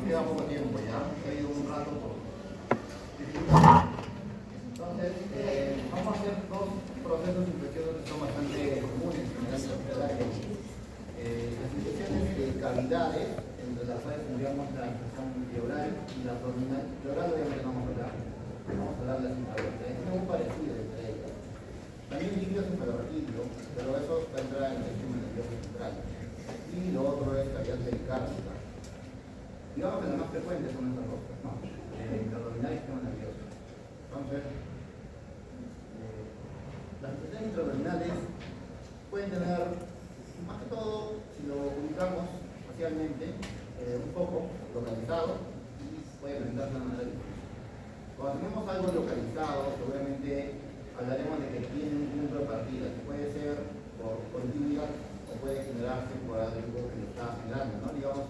queda poco tiempo ya, he ido un rato por dificultades. Entonces, vamos a hacer dos procesos de infecciones que son bastante comunes en el ámbito hospitalario. Las infecciones de cavidades, entre las cuales tendríamos la infección pleural y la abdominal. Pleural obviamente no vamos a hablar de las intraductales. Es muy parecido entre ellas. También líquido cefalorraquídeo, pero eso va a entrar en el sistema nervioso central. Y lo otro es cavidad pericárdica. Digamos que las más frecuentes son estas dos, ¿no? Intraabdominal y sistema nervioso. Entonces, las infecciones intraabdominales pueden tener, más que todo, si lo ubicamos facialmente, un poco localizado y puede presentarse de una manera diferente. Cuando tenemos algo localizado, seguramente hablaremos de que tiene un punto de partida, que puede ser por continuidad o puede generarse por algo que lo está generando, ¿no? Digamos,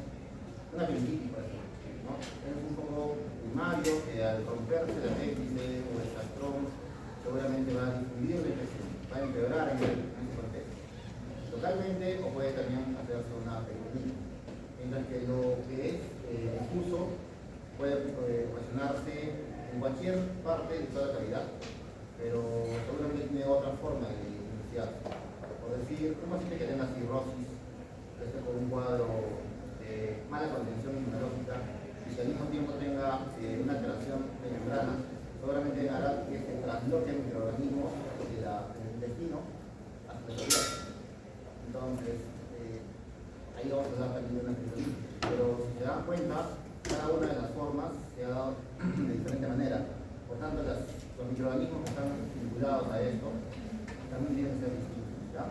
una apendicitis, por ejemplo, ¿no? Es un poco primario que al romperse el apéndice o el gastrón seguramente va a difundir la infección, va a empeorar en ese contexto. Localmente o puede también hacerse una peritonitis, mientras que lo que es difuso puede ocasionarse en cualquier parte de toda la cavidad, pero seguramente tiene otra forma de iniciar. Por decir, un paciente que tenga cirrosis, que esté con un cuadro de mala contención inmunológica y que al mismo tiempo tenga una alteración de membrana, seguramente hará que se trasloquen microorganismos del intestino hasta el cerebro. Entonces, ahí vamos a dar también una peritonitis. Pero si se dan cuenta, cada una de las formas se ha dado de diferente manera. Por tanto, los microorganismos que están vinculados a esto también tienen que ser distintos, ¿ya?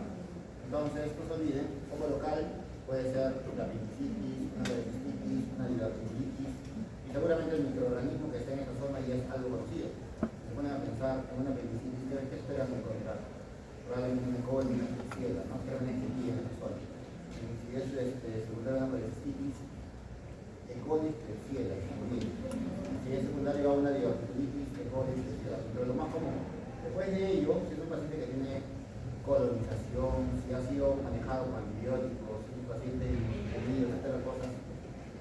Entonces, no se olviden, como local puede ser la apendicitis, una apendicitis, una diverticulitis, y seguramente el microorganismo que está en esta zona ya es algo conocido. Se ponen a pensar en una apendicitis, ¿qué esperan encontrar? Probablemente una coli, una Klebsiella, ¿no? Que realmente aquí en esta zona. Si es secundaria una apendicitis, E. coli, Klebsiella, si es secundario a una diverticulitis, E. coli, Klebsiella, pero lo más común. Después de ello, si es un paciente que tiene colonización, si ha sido manejado con antibióticos, si es un paciente herido, etcétera, cosas,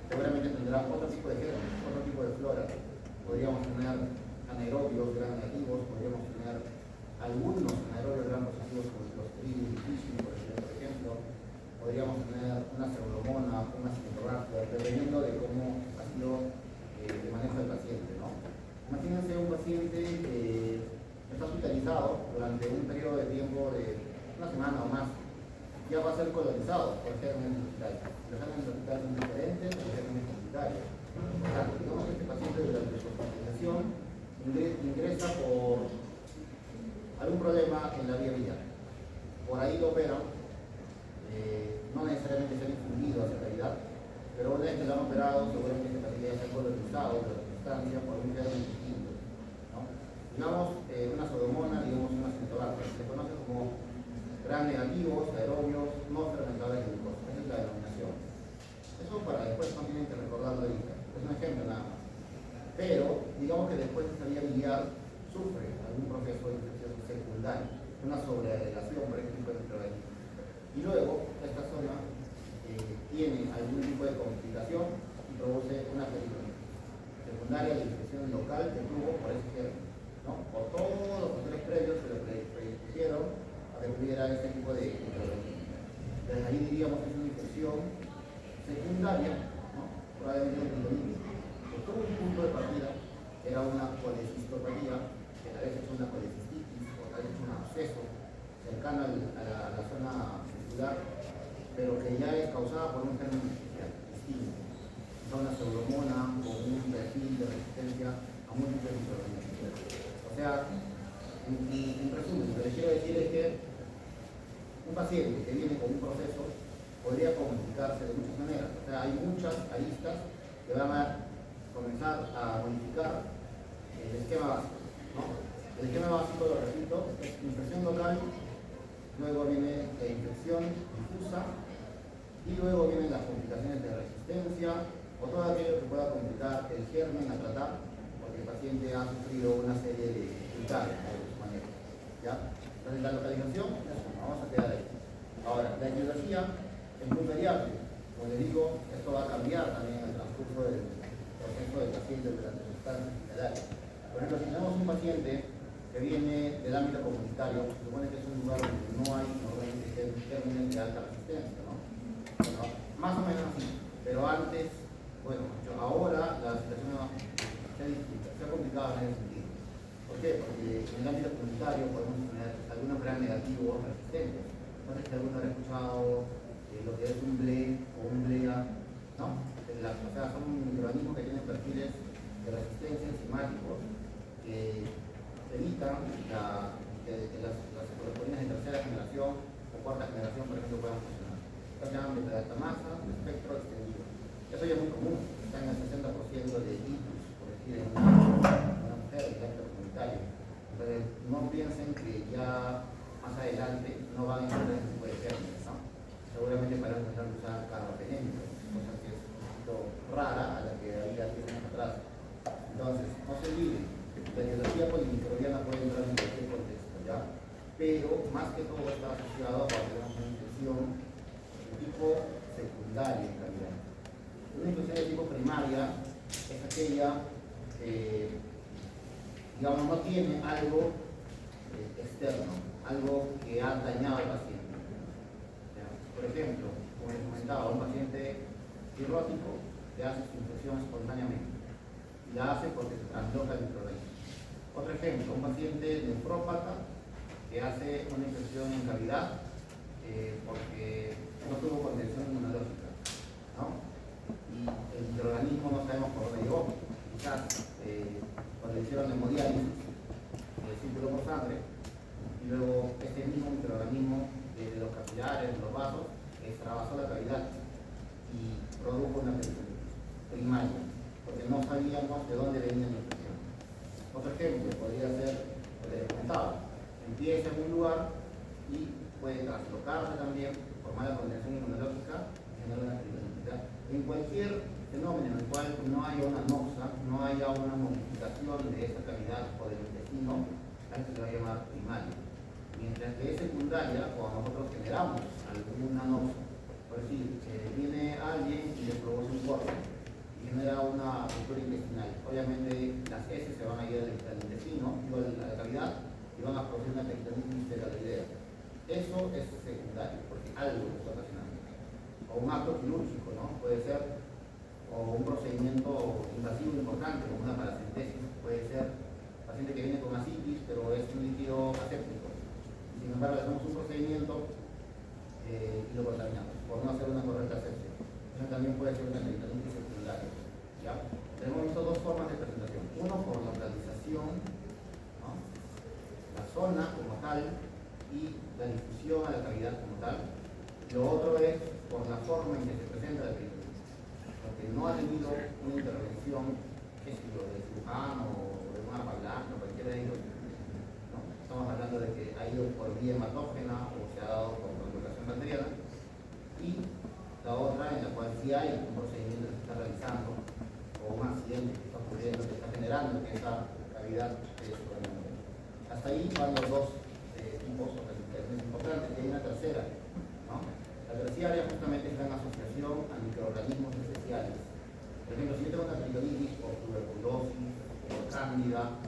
seguramente tendrá otro tipo de gérmenes, otro tipo de flora. Podríamos tener anaerobios gram negativos, podríamos tener algunos anaerobios gram positivos como el Clostridium difficile, por ejemplo. Podríamos tener una pseudomonas, una citorragia, dependiendo de cómo ha sido el manejo del paciente, ¿no? Imagínense un paciente que está hospitalizado durante un periodo de tiempo de una semana o más, ya va a ser colonizado por gérmenes hospitales. Los gérmenes hospitales son diferentes a los gérmenes comunitarios. Por tanto, digamos que este paciente durante su hospitalización ingresa por algún problema en la vía biliar. Por ahí lo operan, no necesariamente se han infundido hacia cavidad, pero una vez que lo han operado, seguramente este paciente ya se ha colonizado de la sustancia por un germen distinto, ¿no? Digamos una pseudomonas, digamos una citorragia, se conoce como gram negativos, aerobios, no fermentadores de glucosa. Esa es la denominación. Eso para después no tienen que recordarlo ahorita. Es un ejemplo nada más. Pero, digamos que después de esa vía biliar sufre algún proceso de infección secundario, una sobreagregación por este tipo de microorganismos. Y luego, esta zona tiene algún tipo de complicación y produce una peritonitis secundaria de infección local que tuvo por ese germen, ¿no? Por todos los factores previos que lo predispusieron a que tuviera este tipo de microorganismos. Desde ahí diríamos que es una infección secundaria, ¿no? Probablemente una peritonitis, que tuvo un punto de partida, que era una colecistopatía, que tal vez es una colecistitis o tal vez es un absceso cercano a la zona muscular, pero que ya es causada por un germen especial, distinto. Son una pseudomonas con un perfil de resistencia a múltiples microorganismos. O sea, en resumen, lo que les quiero decir es que un paciente que viene con un proceso podría complicarse de muchas maneras. O sea, hay muchas aristas que van a comenzar a modificar el esquema básico, ¿no? El esquema básico, lo repito, es infección local, luego viene la infección difusa y luego vienen las complicaciones de resistencia o todo aquello que pueda complicar el germen a tratar porque el paciente ha sufrido una serie de dificultades de su manejo, ¿ya? Entonces la localización, vamos a quedar ahí. Ahora, la etiología es muy variable. Como les digo, esto va a cambiar también en el transcurso del paciente durante su estancia hospitalaria. Por ejemplo, si tenemos un paciente que viene del ámbito comunitario, se supone que es un lugar donde no hay normalmente gérmenes de alta resistencia, ¿no? Bueno, más o menos así, pero antes, bueno, ahora la situación se ha complicado en ese sentido. ¿Por qué? Porque en el ámbito comunitario podemos tener algunos gran negativos resistentes. No sé si alguno ha escuchado lo que es un BLE o un BLEA, ¿no? O sea, son microorganismos que tienen perfiles de resistencia enzimáticos que evitan que las proteínas de tercera generación o cuarta generación, por ejemplo, puedan funcionar. Esto se llama beta-lactamasa de espectro extendido. Eso ya es muy común, está en el 60% de ictus, por decir, en una mujer del ámbito comunitario. Entonces, no piensen que ya más adelante no van a encontrar ese tipo de gérmenes, ¿no? Seguramente para empezar a usar carbapenémicos, cosa que es un poquito rara a la que había 10 años atrás. Entonces, no se olviden, la etiología polimicrobiana puede entrar en cualquier contexto, ¿ya? Pero más que todo está asociado a cuando tenemos una infección de tipo secundaria en realidad. Una infección de tipo primaria es aquella que, digamos, no tiene algo externo, algo que ha dañado al paciente. ¿Ya? Por ejemplo, como les comentaba, un paciente cirrótico le hace su infección espontáneamente y la hace porque se transloca el microorganismo. Otro ejemplo, un paciente nefrópata que hace una infección en cavidad porque no tuvo contención inmunológica, ¿no? Y el microorganismo no sabemos por dónde llegó. Quizás cuando le hicieron hemodiálisis, circuló por sangre, y luego este mismo microorganismo de los capilares, de los vasos, extravasó la cavidad y produjo una peritonitis primaria, porque no sabíamos de dónde venía la infección. Otro ejemplo podría ser el que les comentaba: empieza en un lugar y puede traslocarse también, formar la contención inmunológica y generar una peritonitis. En cualquier fenómeno en el cual no haya una noxa, no haya una modificación de esa cavidad o del intestino, a eso se va a llamar primaria. Mientras que es secundaria cuando nosotros generamos alguna noxa. Por decir, viene alguien y le produce un corte y genera una ruptura intestinal. Obviamente las heces se van a ir al intestino, a la cavidad, y van a producir una peritonitis esteroidea. Eso es secundario, porque algo lo está ocasionando. O un acto quirúrgico, ¿no? Puede ser, o un procedimiento invasivo importante, como una paracentesis, puede ser paciente que viene con asitis, pero es un líquido aséptico. Sin embargo, le hacemos un procedimiento y lo contaminamos, por no hacer una correcta asepsia. Eso también puede ser una peritonitis secundaria, ¿ya? Tenemos visto dos formas de presentación. Uno, por localización, ¿no? La zona como tal y la difusión a la cavidad como tal. Lo otro es por la forma en que se presenta la peritonitis, porque no ha tenido una intervención, qué sé yo, del cirujano o de una paglana o cualquiera de ellos, ¿no? Estamos hablando de que ha ido por vía hematógena o se ha dado por translocación bacteriana. Y la otra en la cual sí hay un procedimiento que se está realizando o un accidente que está ocurriendo, que está generando que esa cavidad se sobrenombre. Hasta ahí van los dos tipos o clasificaciones importantes. Y hay una tercera, ¿no? La terciaria justamente está en asociación a microorganismos especiales. Por ejemplo, si yo tengo una peritonitis por tuberculosis, por cándida,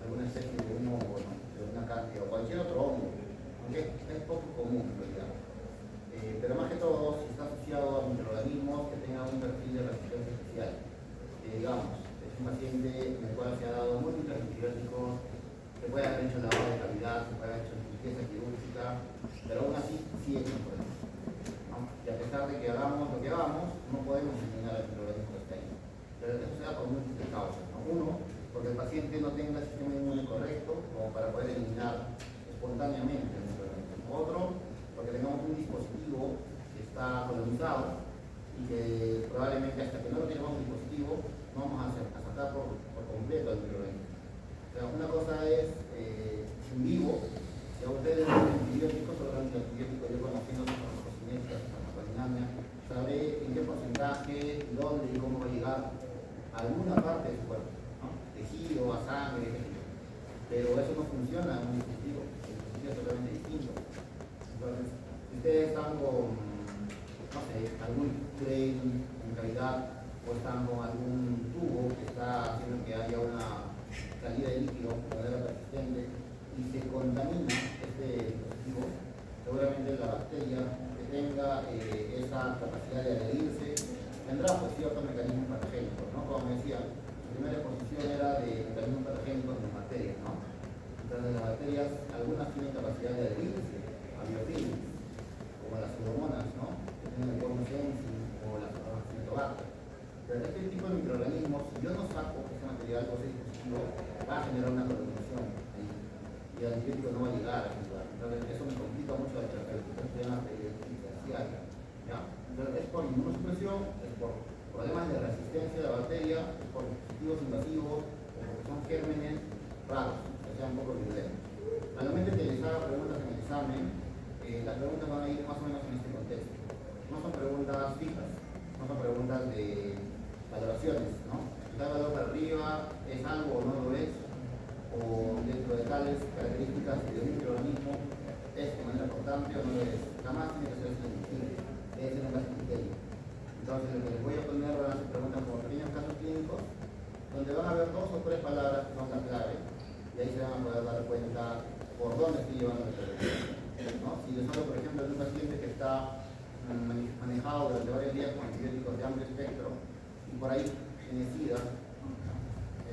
alguna especie de humo, bueno, de una cándida o cualquier otro hongo, aunque es poco común en realidad. Pero más que todo, si está asociado a microorganismos que tengan un perfil de resistencia especial. Digamos, es un paciente en el cual se ha dado múltiples antibióticos, se puede haber hecho lavado de cavidad, se puede haber hecho limpieza quirúrgica, pero aún así sigue con problemas, ¿no? Y a pesar de que hagamos lo que hagamos, no podemos eliminar el microorganismo que está ahí. Pero eso se da por múltiples causas, ¿no? Uno, porque el paciente no tenga el sistema inmune correcto como para poder eliminar espontáneamente el microorganismo. Otro, porque tengamos un dispositivo que está colonizado y que probablemente hasta que no lo tengamos un dispositivo no vamos a sacar por completo el microorganismo. O sea, una cosa es en vivo, si a ustedes les dan antibióticos, solamente antibióticos, yo conociendo farmacocinética, farmacodinamia, sabré en qué porcentaje, dónde y cómo va a llegar a alguna parte de su cuerpo, ¿no? Tejido, a sangre, etc. Pero eso no funciona en un dispositivo, el dispositivo es totalmente distinto. Entonces, si ustedes están con, no sé, algún claim en cavidad o están con algún tubo que está salida de líquido de manera persistente y se contamina este dispositivo, seguramente la bacteria que tenga esa capacidad de adherirse tendrá pues ciertos mecanismos patogénicos, ¿no? Como me decía, la primera exposición era de mecanismos patogénicos en las bacterias, ¿no? Entonces las bacterias, algunas tienen capacidad de adherirse a biofilms, como las pseudomonas, ¿no? Que tienen el porno sensing o las acetobacter. Pero este tipo de microorganismos, si yo no saco ese material o ese dispositivo, va a generar una contaminación ahí. Y el antibiótico no va a llegar a ese lugar. Entonces eso me complica mucho la terapéutica. Eso se llama terciaria. ¿Ya? Entonces es por inmunosupresión, es por problemas de resistencia de la bacteria, es por dispositivos invasivos, o porque son gérmenes raros, que sean un poco violentos. Al momento que les haga preguntas en el examen, las preguntas van a ir más o menos en este contexto. No son preguntas fijas, no son preguntas de valoraciones, ¿no? Está valor para arriba, es algo o no lo es, o dentro de tales características de un microorganismo es de manera importante o no lo es. Jamás tiene que ser sentido, debe ser un caso criterio. Entonces, lo que les voy a poner van a ser preguntas como pequeños casos clínicos, donde van a haber 2 o 3 palabras que son la clave, y ahí se van a poder dar cuenta por dónde estoy llevando el problema, ¿no? Si les hablo, por ejemplo, de un paciente que está manejado durante varios días con antibióticos de amplio espectro, y por ahí genocida,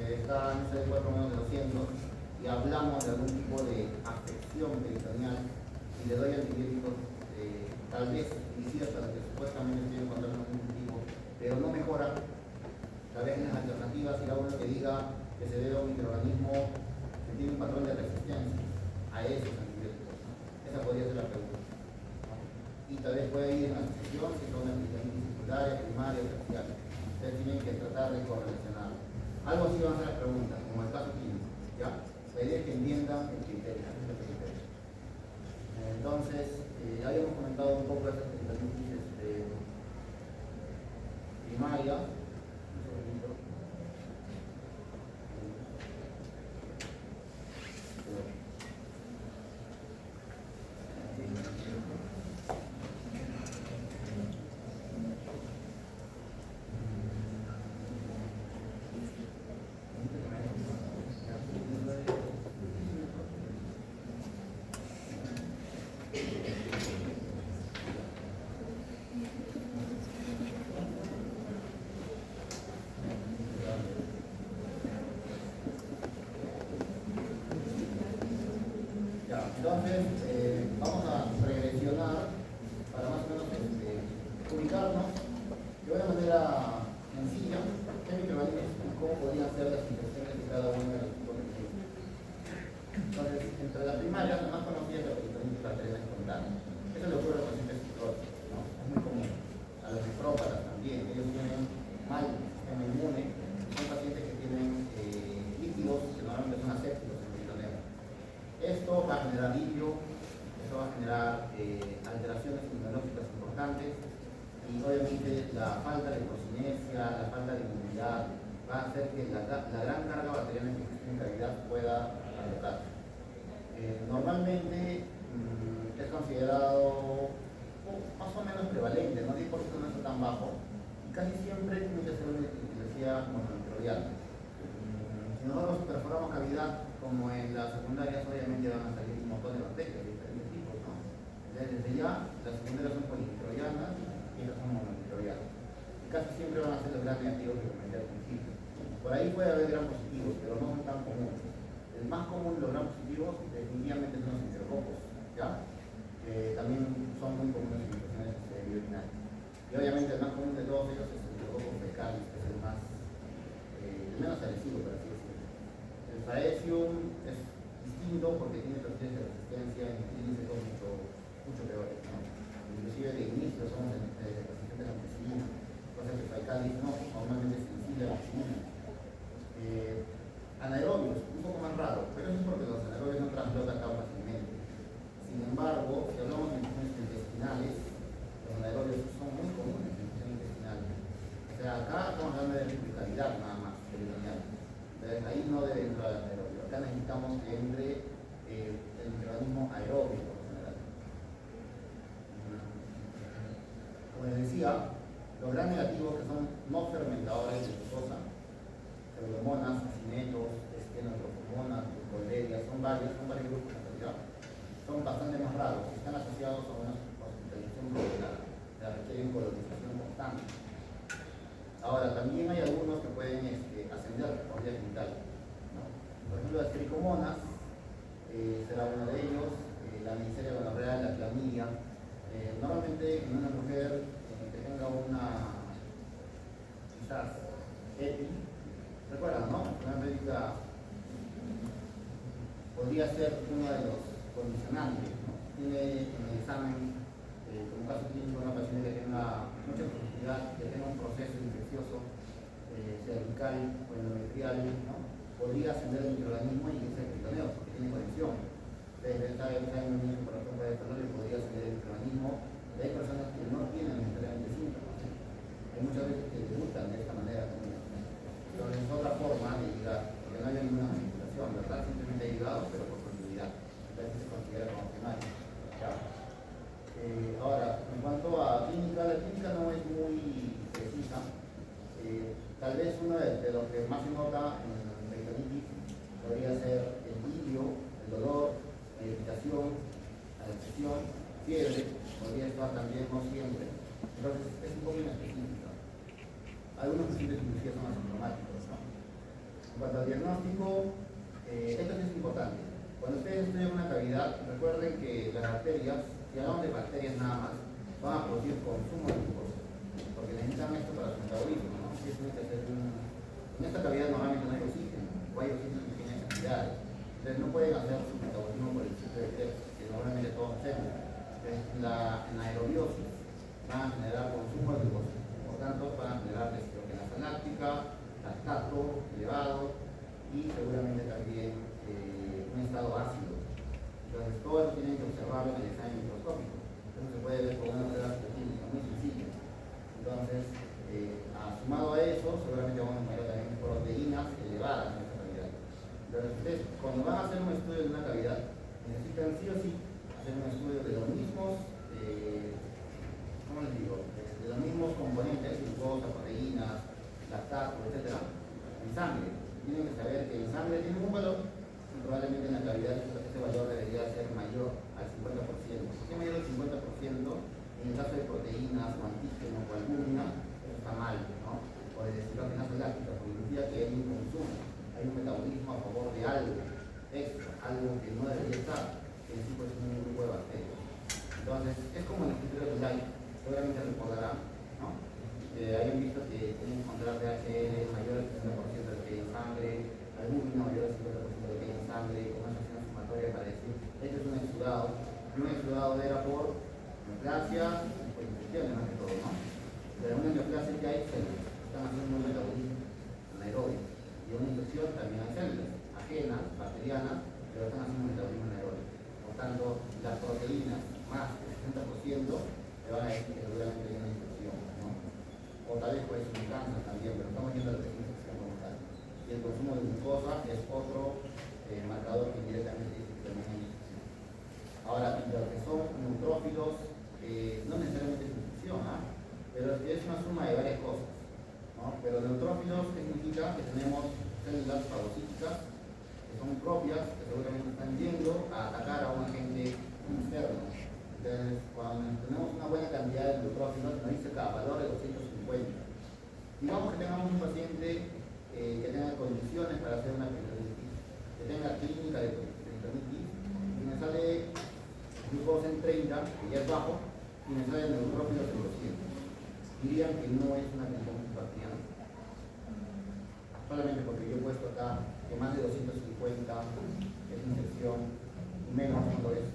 está en ese 4 menos de 200, y hablamos de algún tipo de afección peritoneal, y le doy antibióticos, tal vez herbicidas para que supuestamente estoy encontrando algún tipo, pero no mejora. Tal vez en las alternativas irá uno que diga que se debe a un microorganismo que tiene un patrón de resistencia a esos antibióticos, ¿no? Esa podría ser la pregunta, ¿no? Y tal vez puede ir en la asociación si son antibióticos secundarias, primarias, terciarias. Ustedes tienen que tratar de correlacionar. Algo así van a ser las preguntas, como el caso clínico, ¿ya? La idea es que entiendan el criterio, Entonces, ya habíamos comentado un poco de estas hepatitis primaria. Entonces, vamos a regresionar para más o menos ubicarnos de una manera sencilla qué microorganismos y cómo podrían ser las infecciones de cada uno de los tipos de microorganismos. Entonces, entre las primarias, la más conocida es la peritonitis bacteriana espontánea. Eso le ocurre a los pacientes cirróticos, ¿no? Es muy común. A los nefrópatas también, ellos tienen mal sistema inmune, son pacientes que tienen líquidos que normalmente son asépticos en el peritoneo. Esto va a generar alivio, esto va a generar alteraciones inmunológicas importantes y obviamente la falta de porcinesia, la falta de inmunidad va a hacer que la gran carga bacteriana que existe en cavidad pueda alocarse. Normalmente es considerado más o menos prevalente, no 10% no está tan bajo, y casi siempre tiene que ser una etiología monomicrobiana. Si nosotros perforamos cavidad, como en las secundarias, obviamente van a salir un montón de bacterias de diferentes tipos, ¿no? Desde ya, las secundarias son polimicrobianas y estas son monomicrobianas. Y casi siempre van a ser los gran negativos que comenté al principio. Por ahí puede haber gran positivos, pero no son tan comunes. El más común de los gran positivos definitivamente son los enterococos, ¿ya? Que también son muy comunes en infecciones biourinarias. Y obviamente el más común de todos ellos es el enterococos fecalis, que es el menos agresivo, por así decirlo. El Faecium es distinto porque tiene perfiles de resistencia en clínicos mucho peores, ¿no? Inclusive de inicio son resistentes a ampicilina, cosa que el Faecalis no, normalmente es sensible a la ampicilina. Anaerobios, un poco más raro, pero eso es porque los anaerobios no translocan tan fácilmente. Sin embargo, si hablamos de infecciones intestinales, los anaerobios son muy comunes en infecciones intestinales. O sea, acá estamos hablando de calidad nada más, peritoneal. Entonces ahí no debe entrar el anaerobio. Acá necesitamos que entre el microorganismo aeróbico por lo general. Como les decía, los gran negativos que son no fermentadores de glucosa, pseudomonas, acinetos, estenotropinas, también hay algunos que pueden ascender por vía genital, ¿no? Por ejemplo, las tricomonas será uno de ellos, la neisseria gonorrea, la clamidia. Normalmente en una mujer que tenga una, quizás, EPI, recuerdan, ¿no? Una médica podría ser uno de los condicionantes, ¿no? Tiene en el examen, como caso clínico, una paciente que tenga mucha profundidad, que tenga un proceso infeccioso cervical o endometrial, ¿no? Podría ascender el microorganismo y irse al peritoneo, porque tiene conexión. Desde el niño, por ejemplo, de dolor, podría ascender el microorganismo. Y hay personas que no tienen necesariamente síntomas. Hay muchas veces que debutan de esta manera también. Entonces es otra forma de llegar, porque no hay ninguna manipulación, ¿verdad? Simplemente he llegado, pero por continuidad. Entonces se considera como primario. ¿Ya? Ahora, en cuanto a clínica, la clínica no es muy precisa. Tal vez uno de los que más se nota en la peritonitis podría ser el alivio, el dolor, la irritación, la depresión, fiebre, podría estar también, no siempre. Entonces es un poco inespecífica. Algunos pacientes inclusive son asintomáticos, ¿no? En cuanto al diagnóstico, esto sí es importante. Cuando ustedes estudian una cavidad, recuerden que las bacterias, si hablamos de bacterias nada más, van a producir consumo de glucosa, porque necesitan esto para su metabolismo, ¿no? Si tiene que hacer en esta cavidad normalmente no hay oxígeno, o hay oxígeno en pequeñas cantidades, entonces no pueden hacer su metabolismo por el ciclo de Krebs, que normalmente todos hacemos. Entonces, en la anaerobiosis van a generar consumo de glucosa, por tanto van a generar deshidrogenasa láctica, lactato elevado y seguramente también un estado ácido. Entonces todo eso tienen que observarlo en el examen microscópico. Eso se puede ver con una prueba clínica muy sencilla. Entonces, sumado a eso, seguramente vamos a encontrar también proteínas elevadas en esta cavidad. Entonces, ustedes cuando van a hacer un estudio de una cavidad, necesitan sí o sí hacer un estudio de los mismos, ¿cómo les digo? De los mismos componentes, glucosa, proteínas, lactato, etc. en sangre. Tienen que saber que en sangre tiene un valor, y probablemente en la cavidad ese valor debería ser mayor al 50%. ¿Por qué mayor al 50%? En el caso de proteínas, o antígeno, o albúmina, eso está mal, ¿no? O de deshidrogenasa láctica, porque significa que hay un consumo, hay un metabolismo a favor de algo extra, algo que no debería estar, que en sí pues es un grupo de bacterias. Entonces, es como en el estudio de Light, seguramente recordarán, ¿no? Hayan visto que tienen que encontrar DHL mayor al 60% de lo que hay en sangre, albúmina mayor al 50% de lo que hay en sangre, con una acción sumatoria para decir, este es un exudado, y un exudado era por neoplasia y por infecciones más que todo, ¿no? Pero una neoplasia que hay células, están haciendo un metabolismo anaerobio, y una infección también hay células, ajenas, bacterianas, pero están haciendo un metabolismo anaerobio. Por tanto, las proteínas más del 60% le van a decir que seguramente hay una infección, ¿no? O tal vez puede ser un cáncer también, pero estamos viendo la infección como tal. Y el consumo de glucosa es otro marcador que directamente dice que también hay infección. Ahora, lo que son neutrófilos, no necesariamente es infección, ¿ah? Pero es una suma de varias cosas, ¿no? Pero neutrófilos significa que tenemos células fagocíticas que son propias, que seguramente están yendo a atacar a un agente externo. Entonces, cuando tenemos una buena cantidad de neutrófilos, nos dice cada valor de 250. Digamos que tengamos un paciente que tenga condiciones para hacer una peritonitis, que tenga clínica de peritonitis, y me sale glucosa en 30, que ya es bajo, y me sale neutrófilos en 200. Dirían que no es una peritonitis bacteriana. Solamente porque yo he puesto acá que más de 250 es infección, menos no lo es.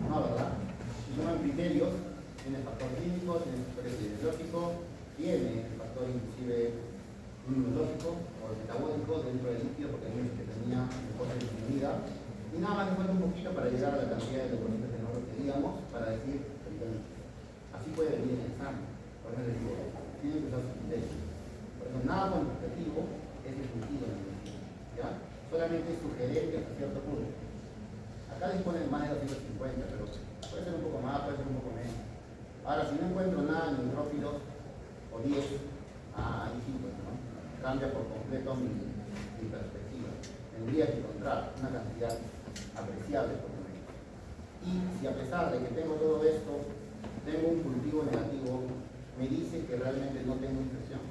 No, ¿verdad? Si suman criterios, tiene factor clínico, tiene factor epidemiológico, tiene el factor inclusive inmunológico o metabólico dentro del líquido, porque hay muchos que tenía cosas disminuidas. Y nada más le falta un poquito para llegar a la cantidad de leucocitos que nosotros queríamos para decir peritonitis. Así puede venir en el examen. Por eso les digo, tienen que usar su criterio. Por eso nada cuantitativo es definitivo en el medicina, ¿ya? Solamente es sugerente hasta cierto punto. Acá disponen más de 250, pero puede ser un poco más, puede ser un poco menos. Ahora, si no encuentro nada en neutrófilos, o 10, ahí sí, pues, ¿no? Cambia por completo mi perspectiva. Tendría que encontrar una cantidad apreciable por lo menos. Y si a pesar de que tengo todo esto, tengo un cultivo negativo, me dice que realmente no tengo infección.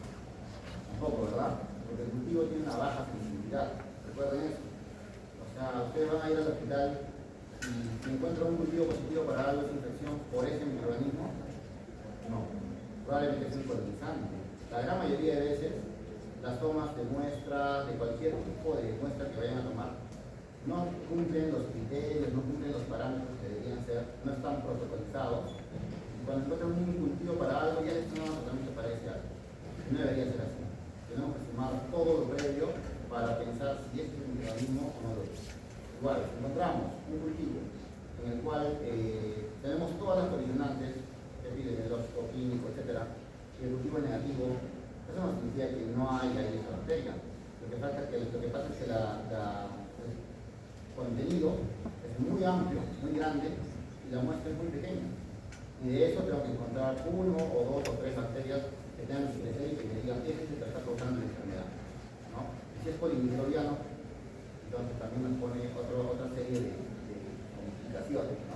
veces las tomas de muestra, de cualquier tipo de muestra que vayan a tomar, no cumplen los criterios, no cumplen los parámetros que deberían ser, no están protocolizados. Y cuando encuentran un cultivo para algo, ya les tenemos tratamiento para ese algo. No debería ser así. Tenemos que sumar todo lo previo para pensar si este es un microorganismo o no lo es. Igual, si encontramos un cultivo en el cual tenemos todas las condicionantes, epidemiológico, químico, etc., y el cultivo es negativo, eso no significa que no haya esa bacteria. Lo que pasa es que el contenido es muy amplio, muy grande, y la muestra es muy pequeña. Y de eso tengo que encontrar uno o dos o tres bacterias que tengan su presencia y que me digan, este es el que está causando la enfermedad, ¿no? Y si es polimicrobiano, entonces también nos pone otra serie de complicaciones, ¿no?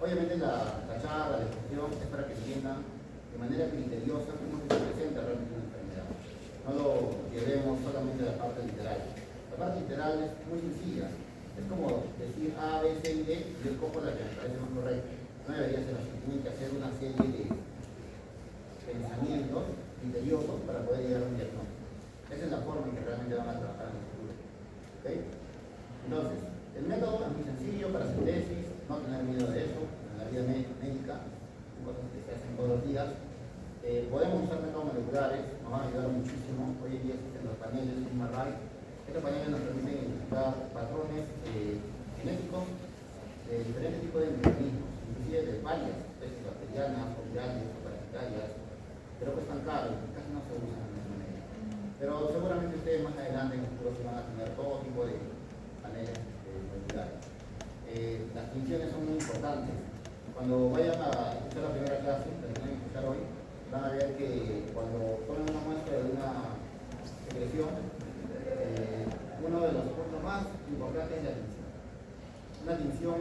Obviamente la charla, la exposición es para que entiendan de manera criteriosa cómo se presenta realmente una enfermedad. No lo llevemos solamente a la parte literal. La parte literal es muy sencilla. Es como decir A, B, C y D, y yo escojo la que me parece más correcta. No debería ser así. Tienen que hacer una serie de pensamientos criteriosos para poder llegar a un diagnóstico. Esa es la forma en que realmente van a trabajar en el futuro. ¿Okay? Entonces, el método es muy sencillo para hacer tesis, no tener miedo de eso, en la vida médica, son cosas que se hacen todos los días. Podemos usar métodos moleculares, nos van a ayudar muchísimo. Hoy en día existen los paneles MRI. Estos paneles nos permiten identificar patrones genéticos de diferentes tipos de microorganismos, inclusive de varias especies bacterianas, o virales, o parasitarias, pero cuestan caro y casi no se usan de esa manera. Pero seguramente ustedes más adelante en el futuro se van a tener todo tipo de paneles moleculares. Las funciones son muy importantes. Cuando vayan a escuchar la primera clase, la que van a escuchar hoy, van a ver que cuando tomen una muestra de una secreción, uno de los puntos más importantes es la tinción. Una tinción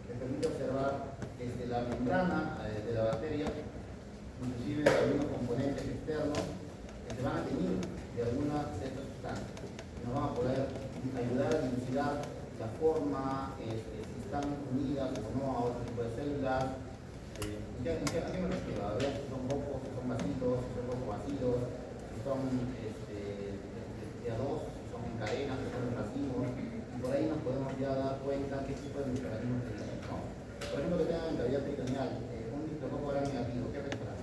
que permite observar desde la membrana de la bacteria, inclusive algunos componentes externos que se van a teñir de alguna de estas sustancias. Nos van a poder ayudar a dilucidar la forma, si están unidas o no a otro tipo de células. ¿A qué me refiero? A ver si son copos, si son vacilos, si son copovacilos, si son de a dos, si son en cadenas, si son en racimos. Y por ahí nos podemos ya dar cuenta qué tipo de microorganismos tenemos, ¿no? Por ejemplo, que tengan en cavidad peritoneal un diplococo gram negativo, ¿qué pensarán?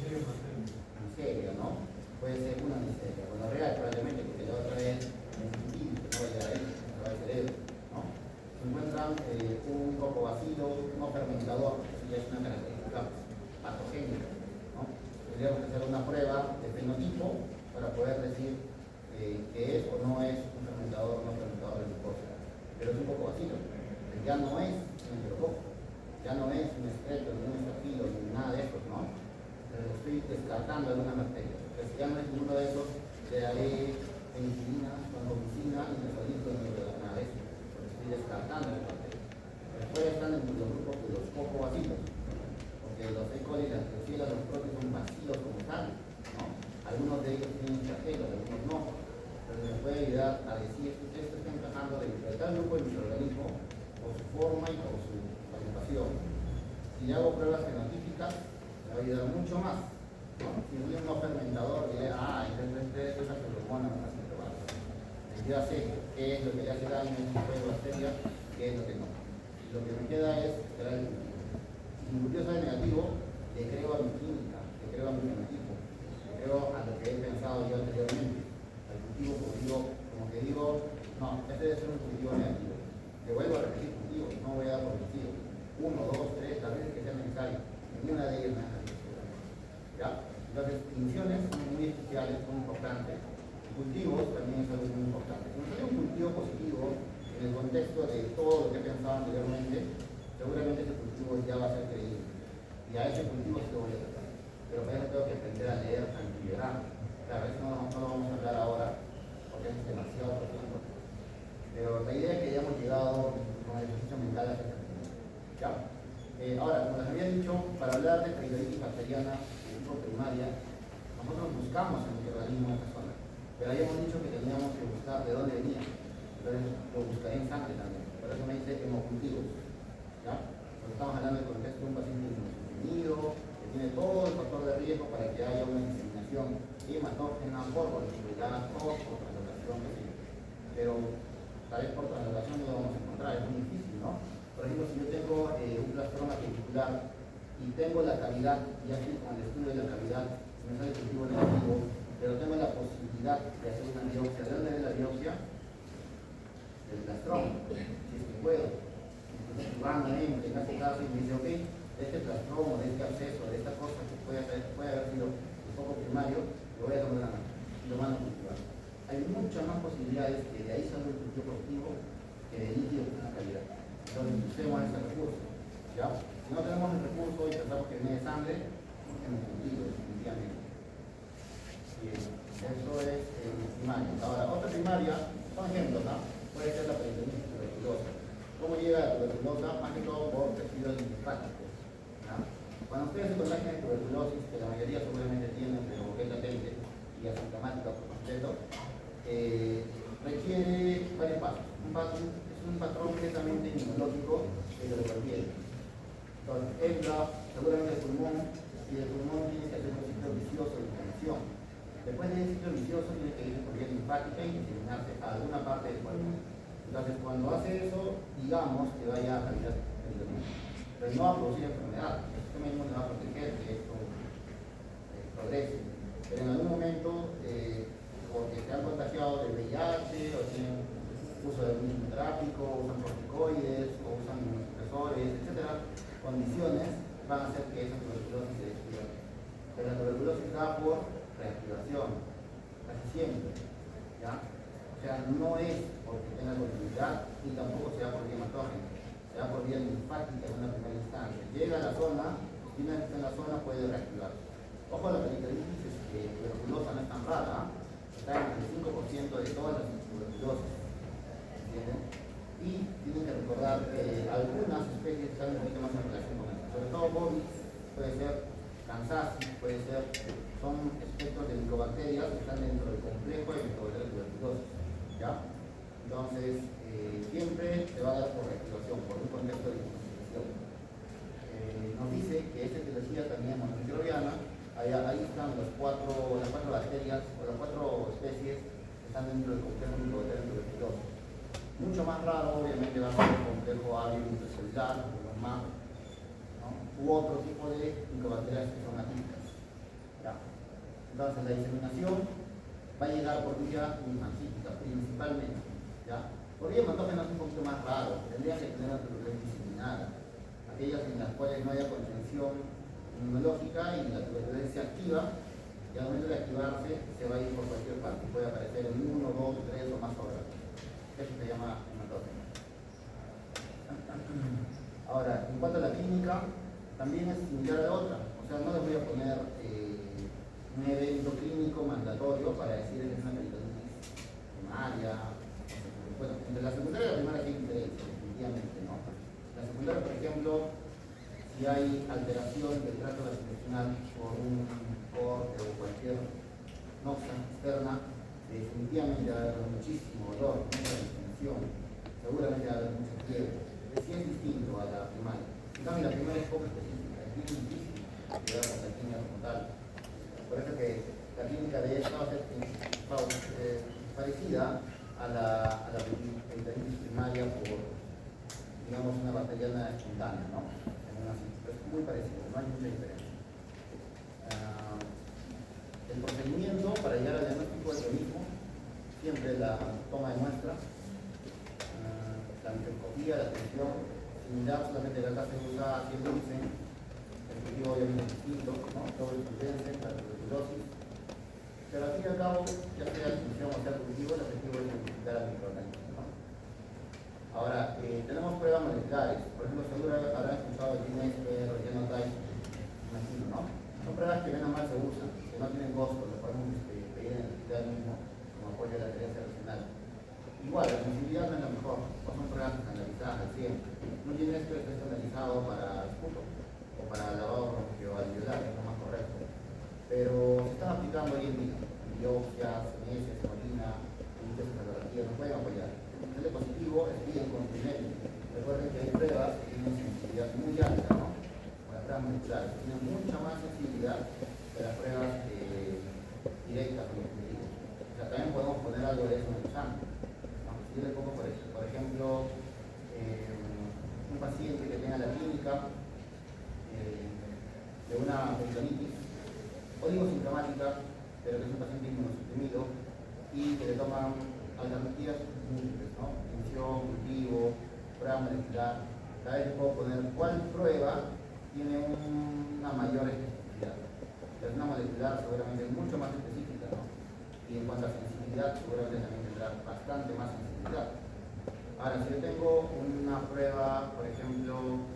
Miseria, ¿no? Puede ser una miseria. Bueno, real probablemente, porque la otra es meningitis, que no va a llegar ahí, no va al cerebro, ¿no? Se encuentran un cocobacilo, un fermentador, que ya es una característica patogénica, ¿no? Tendríamos que hacer una prueba de fenotipo para poder decir que es o no es un fermentador o no fermentador de glucosa. Pero es un cocobacilo, ya no es un enterococo, ya no es un estrecho, ni un estafilo, ni nada de esos, ¿no? Estoy descartando algunas bacterias. Entonces, ya no es ninguno de esos, le daré penicilina, vancomicina y mesolito, no le daré nada de eso, porque estoy descartando las bacterias. Después están en los grupos de los cocobacilos, porque los E. coli, las Klebsiella, los propios son bacilos como tal, ¿no? Algunos de ellos tienen flagelos, algunos no. Pero me puede ayudar a decir que esto está encajando dentro de tal grupo de microorganismo por su forma y por su agrupación. Si hago pruebas fenotípicas, va a ayudar mucho más, ¿no? Si voy a un fermentador, diré, entonces este es una pseudomonas, una citrobacter. Ya sé qué es lo que le hace daño a este tipo de bacterias, qué es lo que no. Y lo que me queda es esperar el cultivo. Si mi cultivo sale negativo, le creo a mi química, le creo a mi fenotipo, le creo a lo que he pensado yo anteriormente. Al cultivo, como que digo, no, este debe ser un cultivo negativo. Le vuelvo a repetir cultivo, no voy a dar por vencido. 1, 2, 3, las veces que sea necesario. Ninguna de ellas me hace ¿ya? Entonces, tinciones son muy especiales, muy importantes. Cultivos también es algo muy importante. Si no hay un cultivo positivo en el contexto de todo lo que he pensado anteriormente, seguramente ese cultivo ya va a ser creíble. Y a ese cultivo sí lo voy a tratar. Pero para eso tengo que aprender a leer antiviral. Claro, eso no lo vamos a hablar ahora, porque es demasiado profundo. Pero la idea es que hayamos llegado con el ejercicio mental a ese sentido. ¿Ya? Ahora, como les había dicho, para hablar de peritonitis bacteriana de tipo primaria, nosotros buscamos el microorganismo en esa zona, pero habíamos dicho que teníamos que buscar de dónde venía. Entonces lo buscaré en sangre también, por eso me dice hemocultivos, ¿ya? Porque estamos hablando del contexto de un paciente inmunosuprimido, que tiene todo el factor de riesgo para que haya una diseminación hematógena por volatilidad o por translocación, pero tal vez por translocación no lo vamos a encontrar, es muy difícil, ¿no? Por ejemplo, si yo tengo un plastroma testicular y tengo la cavidad, ya estoy con el estudio de la cavidad, me sale positivo negativo, pero tengo la posibilidad de hacer una biopsia. ¿De dónde es la biopsia? Del plastroma, si es que puedo. Entonces, van a en este caso y me dice, ok, este plastroma, de este absceso, de esta cosa que puede haber sido un poco primario, lo voy a tomar y lo mando a cultivar. Hay muchas más posibilidades que de ahí salga el cultivo positivo que de líquido con una calidad. Entonces, usemos ese recurso. ¿Ya? Si no tenemos el recurso y pensamos que viene de sangre, no tenemos sentido, definitivamente. Bien, eso es primaria. Ahora, otra primaria, son ejemplos, ¿no? Puede ser la peritonitis tuberculosa. ¿Cómo llega la tuberculosa? Más que todo por tejidos linfáticos. Cuando ustedes se contagian de tuberculosis, que la mayoría seguramente tienen, pero es latente y asintomática por completo, requiere varios pasos. Es un patrón netamente inmunológico que lo requiere. Entonces, entra seguramente el pulmón, y el pulmón tiene que hacer un ciclo vicioso de inflamación. Después del ciclo vicioso tiene que ir por vía linfática y diseminarse a alguna parte del cuerpo. Entonces, cuando hace eso, digamos que vaya a calidad peritoneal, pero no va a producir enfermedad. El sistema inmune va a proteger que esto progrese. Pero en algún momento, porque se han contagiado de VIH o tienen uso de mismo tráfico, usan corticoides o usan inmunosupresores, etcétera, condiciones van a hacer que esa tuberculosis se destruya. Pero la tuberculosis da por reactivación, casi siempre, ¿ya? O sea, no es porque tenga continuidad y tampoco se da por vía hematógena, se da por vía linfática en una primera instancia. Llega a la zona y una vez que está en la zona puede reactivarse. Ojo, la peritonitis tuberculosa no es tan rara, está en el 5% de todas las tuberculosas, ¿entienden? Y tienen que recordar que algunas especies están un poquito más en relación con esto, sobre todo Bovis, puede ser Kansasi, puede ser, son espectros de micobacterias que están dentro del complejo de micobacterias tuberculosas, ¿ya? Entonces, siempre se va a dar por reactivación, por un contexto de infección. Nos dice que esta etiología también monociclobiana, ahí están las cuatro bacterias o las cuatro especies que están dentro del complejo de micobacterias tuberculosas. Mucho más raro, obviamente, va a ser el complejo ario intracelular, los MAP, ¿no? U otro tipo de micobacterias que son atípicas. ¿Ya? Entonces, la diseminación va a llegar por vía linfática, principalmente. ¿Ya? Por vía hematógena es un poquito más raro, tendrían que tener una tuberculosis diseminada, aquellas en las cuales no haya contención inmunológica y la tuberculosis se activa, y al momento de activarse se va a ir por cualquier parte, puede aparecer en 1, 2, 3 o más horas. Eso se llama hematógeno. Ahora, en cuanto a la clínica, también es similar a la otra. O sea, no les voy a poner un evento clínico mandatorio para decir que es una peritonitis primaria. Bueno, entre la secundaria y la primaria hay diferencia, definitivamente, ¿no? La secundaria, por ejemplo, si hay alteración del tracto gastrointestinal por un corte o cualquier noxa externa, definitivamente va a haber muchísimo dolor, mucha distensión, seguramente va a haber mucha fiebre. Sí es distinto a la primaria. En cambio, la primaria es poco específica, es muy difícil llegar a la clínica como tal. Por eso que la clínica de esta va a ser parecida a la peritonitis primaria por, digamos, una bacteriana espontánea, ¿no? Es muy parecido, no hay mucha diferencia. El procedimiento para llegar al diagnóstico es lo mismo, siempre la toma de muestra, la microscopía, la tensión, similar, solamente que acá se usa 100 dulce, el objetivo obviamente es distinto, ¿no? Todo el prudense, la tuberculosis, pero al fin y al cabo, ya sea la función o sea el objetivo es identificar al microorganismo, ¿no? Ahora, tenemos pruebas moleculares, por ejemplo, seguro habrán escuchado el GeneSper o el Genotype, imagino, ¿no? Son pruebas que menos mal se usan, que no tienen costo, lo podemos pedir en el hospital mismo como apoyo a la gerencia regional. Igual, la sensibilidad no es la mejor, no son pruebas estandarizadas al 100. No tiene esto que está estandarizado para esputo o para lavado bronquioalveolar, que es lo más correcto. Pero se están aplicando hoy en día, biopsias, MS, hemoglobina, índices de radiografía, nos pueden apoyar. Si sale positivo, escriben con primer. Recuerden que hay pruebas que tienen sensibilidad muy alta, ¿no? Las pruebas moleculares tienen mucha más sensibilidad que las pruebas directas tener algo de eso en el sangre. ¿No? Si yo le pongo, por ejemplo, un paciente que tenga la clínica de una peritonitis oligosintomática, pero que es un paciente inmunosuprimido y que le toman alternativas múltiples, ¿no? Función, cultivo, prueba molecular. Cada vez puedo poner cuál prueba tiene una mayor especificidad. Es una molecular seguramente mucho más específica, ¿no? Y en cuanto a sensibilidad, seguramente también tendrá bastante más sensibilidad. Ahora, si yo tengo una prueba, por ejemplo,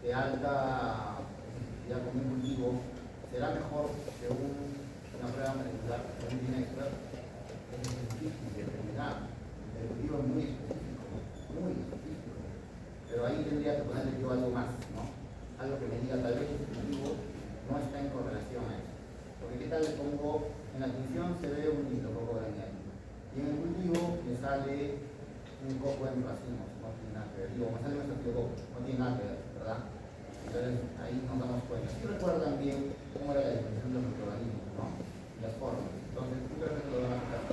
de alta especificidad con un cultivo, será mejor que una prueba molecular con un Dinextra. Es difícil de determinar. El cultivo es muy específico, muy específico. Pero ahí tendría que ponerle yo algo más, ¿no? Algo que me diga, tal vez el cultivo no está en correlación a eso. Porque qué tal le pongo, en la función se ve un nitrococo graniático. Y en el cultivo me sale un coco en racimos, no tiene nada que ver. Digo, me sale un estafiococo, no tiene nada que ver, ¿verdad? Entonces ahí nos damos cuenta. Si recuerdan bien cómo era la definición de los microorganismos, ¿no? Y las formas. Entonces, yo creo que esto lo van a fijar.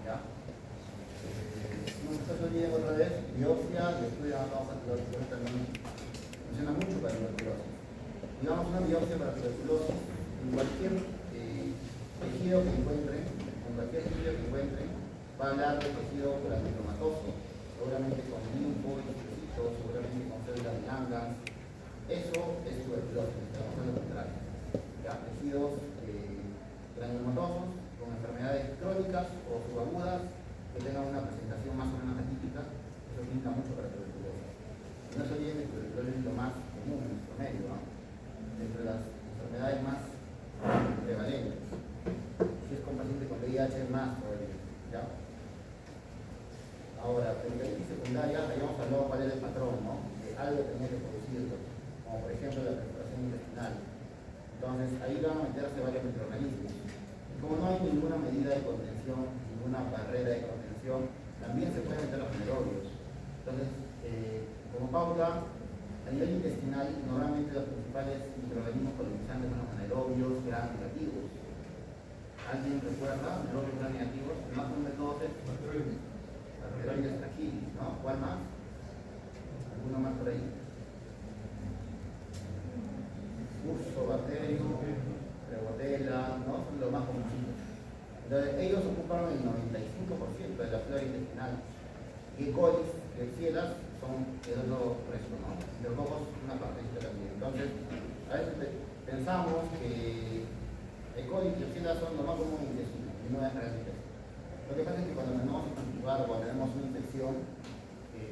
¿Ya? No se olviden otra vez, biopsia y estudio de vamos a tuberculosis también funciona mucho para tuberculosis. Digamos una biopsia para tuberculosis en cualquier tejido que encuentren, va a hablar de tejido granulomatoso, seguramente con linfo, linfocitos, seguramente con células de Langhans. Eso es tuberculosis, estamos en lo contrario. ¿Ya? Tejidos granulomatosos con enfermedades crónicas o subagudas que tengan una presentación más o menos atípica, eso pinta mucho para tuberculosis. No se olviden que tuberculosis es lo más común en nuestro medio, ¿no? Entre las enfermedades más prevalentes. Si es con paciente con VIH, más todavía. ¿Ya? Ahora, peritonitis secundaria, habíamos hablado cuál era el patrón, ¿no? Que algo tenía que producirlo, como por ejemplo la perforación intestinal. Entonces, ahí van a meterse varios microorganismos. Y como no hay ninguna medida de contención, ninguna barrera de contención, también se pueden meter los anaerobios. Entonces, como pauta, a nivel intestinal, normalmente los principales microorganismos colonizantes son los anaerobios gram negativos. ¿Alguien recuerda? Anaerobios gram negativos. El más común de todos es Bacteroides fragilis, ¿no? ¿Cuál más? ¿Alguno más por ahí? Fusobacterium, Prebotella, ¿no? Son los más comunes. Entonces, ellos ocupan el 95% de la flora intestinal. Y colis, Klebsiella, son el otro resto, ¿no? Los cocos, una partecita también. Entonces, a veces pensamos que el coli y Klebsiella son lo más común en intestino, y no es realmente. Lo que pasa es que cuando nos vamos a conjugar o cuando tenemos una infección,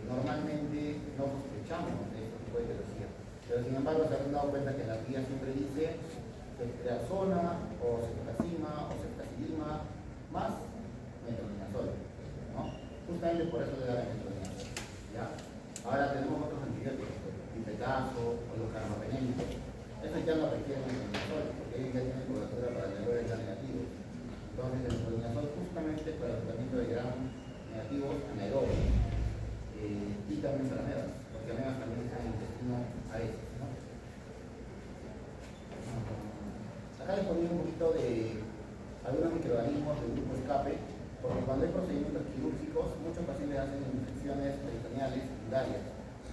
normalmente no sospechamos de este tipo de etiología. Pero sin embargo, se han dado cuenta que la guía siempre dice ceftriaxona o ceftazima o ceftazidima más metronidazol, ¿no? Justamente por eso le da la metronidazol, ¿ya? Ahora tenemos otros antibióticos, pipetazo o los carbapenémicos. Estos ya no requieren metronidazol porque ellos ya tienen cobertura para el error de negativo. Entonces, el metronidazol justamente para el tratamiento de gram negativos anaerobios y también para amebas, porque amebas también están en el intestino a veces, ¿no? Acá les ponía un poquito de algunos microorganismos del grupo escape, porque cuando hay procedimientos quirúrgicos, muchos pacientes hacen infecciones peritoneales secundarias.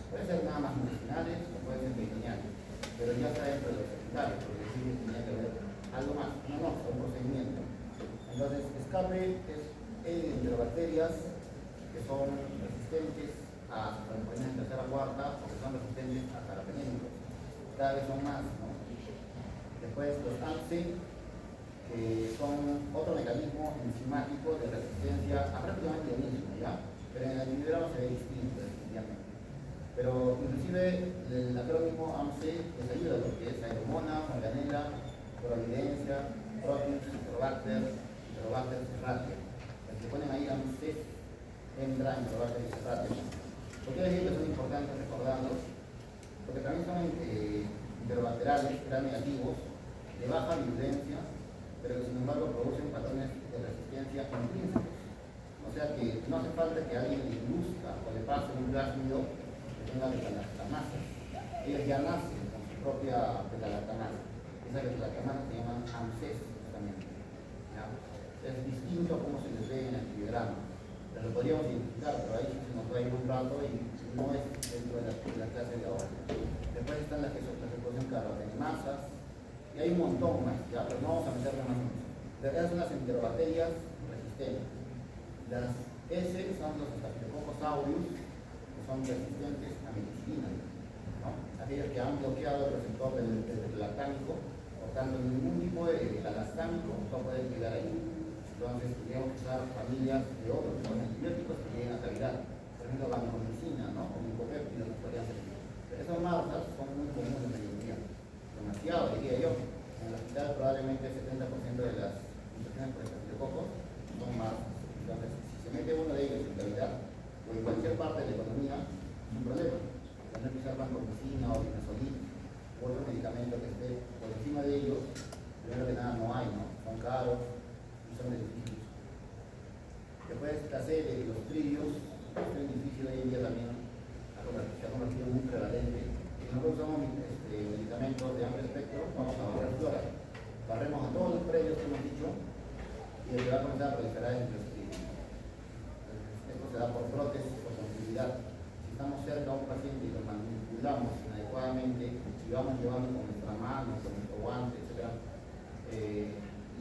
Pueden ser nada más intestinales o pueden ser peritoneales, pero ya está dentro de los secundarios, porque sí tenía que ver algo más. No, son procedimientos. Entonces, escape es enterobacterias que son resistentes a superimposiciones tercera o cuarta o que son resistentes a carbapenémicos. Cada vez son más, ¿no? Después los ANSI, que son otro mecanismo enzimático de resistencia a prácticamente lo mismo, ¿ya? Pero en el antibiograma se ve distinto, definitivamente. Pero inclusive el acrónimo AMC les ayuda porque es aeromona, fonganela, providencia, proteins, Enterobacter cerratia. Los que ponen ahí AMC, entra Enterobacter cerratia. ¿Por qué les digo que son importantes recordarlos? Porque también son enterobacterales, gram negativos, de baja virulencia, pero que sin embargo producen patrones de resistencia intrínsecos. O sea que no hace falta que alguien le induzca o le pase un plásmido que tenga beta-lactamasa. Ellos ya nacen con su propia beta-lactamasa. Esa beta-lactamasa se llama AMCES justamente. ¿Ya? Es distinto a cómo se les ve en verano. Pero lo podríamos identificar, pero ahí se nos va a ir un rato y no es dentro de la clase de ahora. Después están las que son las que producen carbapenemasas, y hay un montón más, ¿ya? Pero no vamos a meterle más en eso. De verdad son las enterobacterias resistentes. Las S son los Staphylococcus aureus, que son resistentes a medicina, ¿no? Aquellos que han bloqueado el receptor del lactámico, por tanto ningún tipo de alastámico va a poder llegar ahí. Entonces tendríamos que usar familias de otros tipos de antibióticos que lleguen a cavidad. Por ejemplo, vancomicina, ¿no? O micopéptidos que podrían ser. Pero esas marcas son muy comunes en la día. Demasiado, diría yo. En el hospital probablemente el 70% de las infecciones por estafilococos son marcas. Entonces, si se mete uno de ellos en cavidad o en cualquier parte de la economía, es un problema. Tener que usar vancomicina o linezolid u otro medicamento que esté por encima de ellos, primero que nada no hay, ¿no? Son caros y son difíciles. Después la serie de los tridios, es muy difícil hoy en día también, se ha convertido muy prevalente. Si nosotros usamos medicamentos de amplio espectro, vamos a barrer flora. Barremos a todos los predios que hemos dicho y el que va a comenzar a proliferar entre los tridios. Esto se da por brotes, por sensibilidad. Si estamos cerca a un paciente y lo manipulamos inadecuadamente, y vamos llevando con nuestra mano, con nuestro guante, etc.,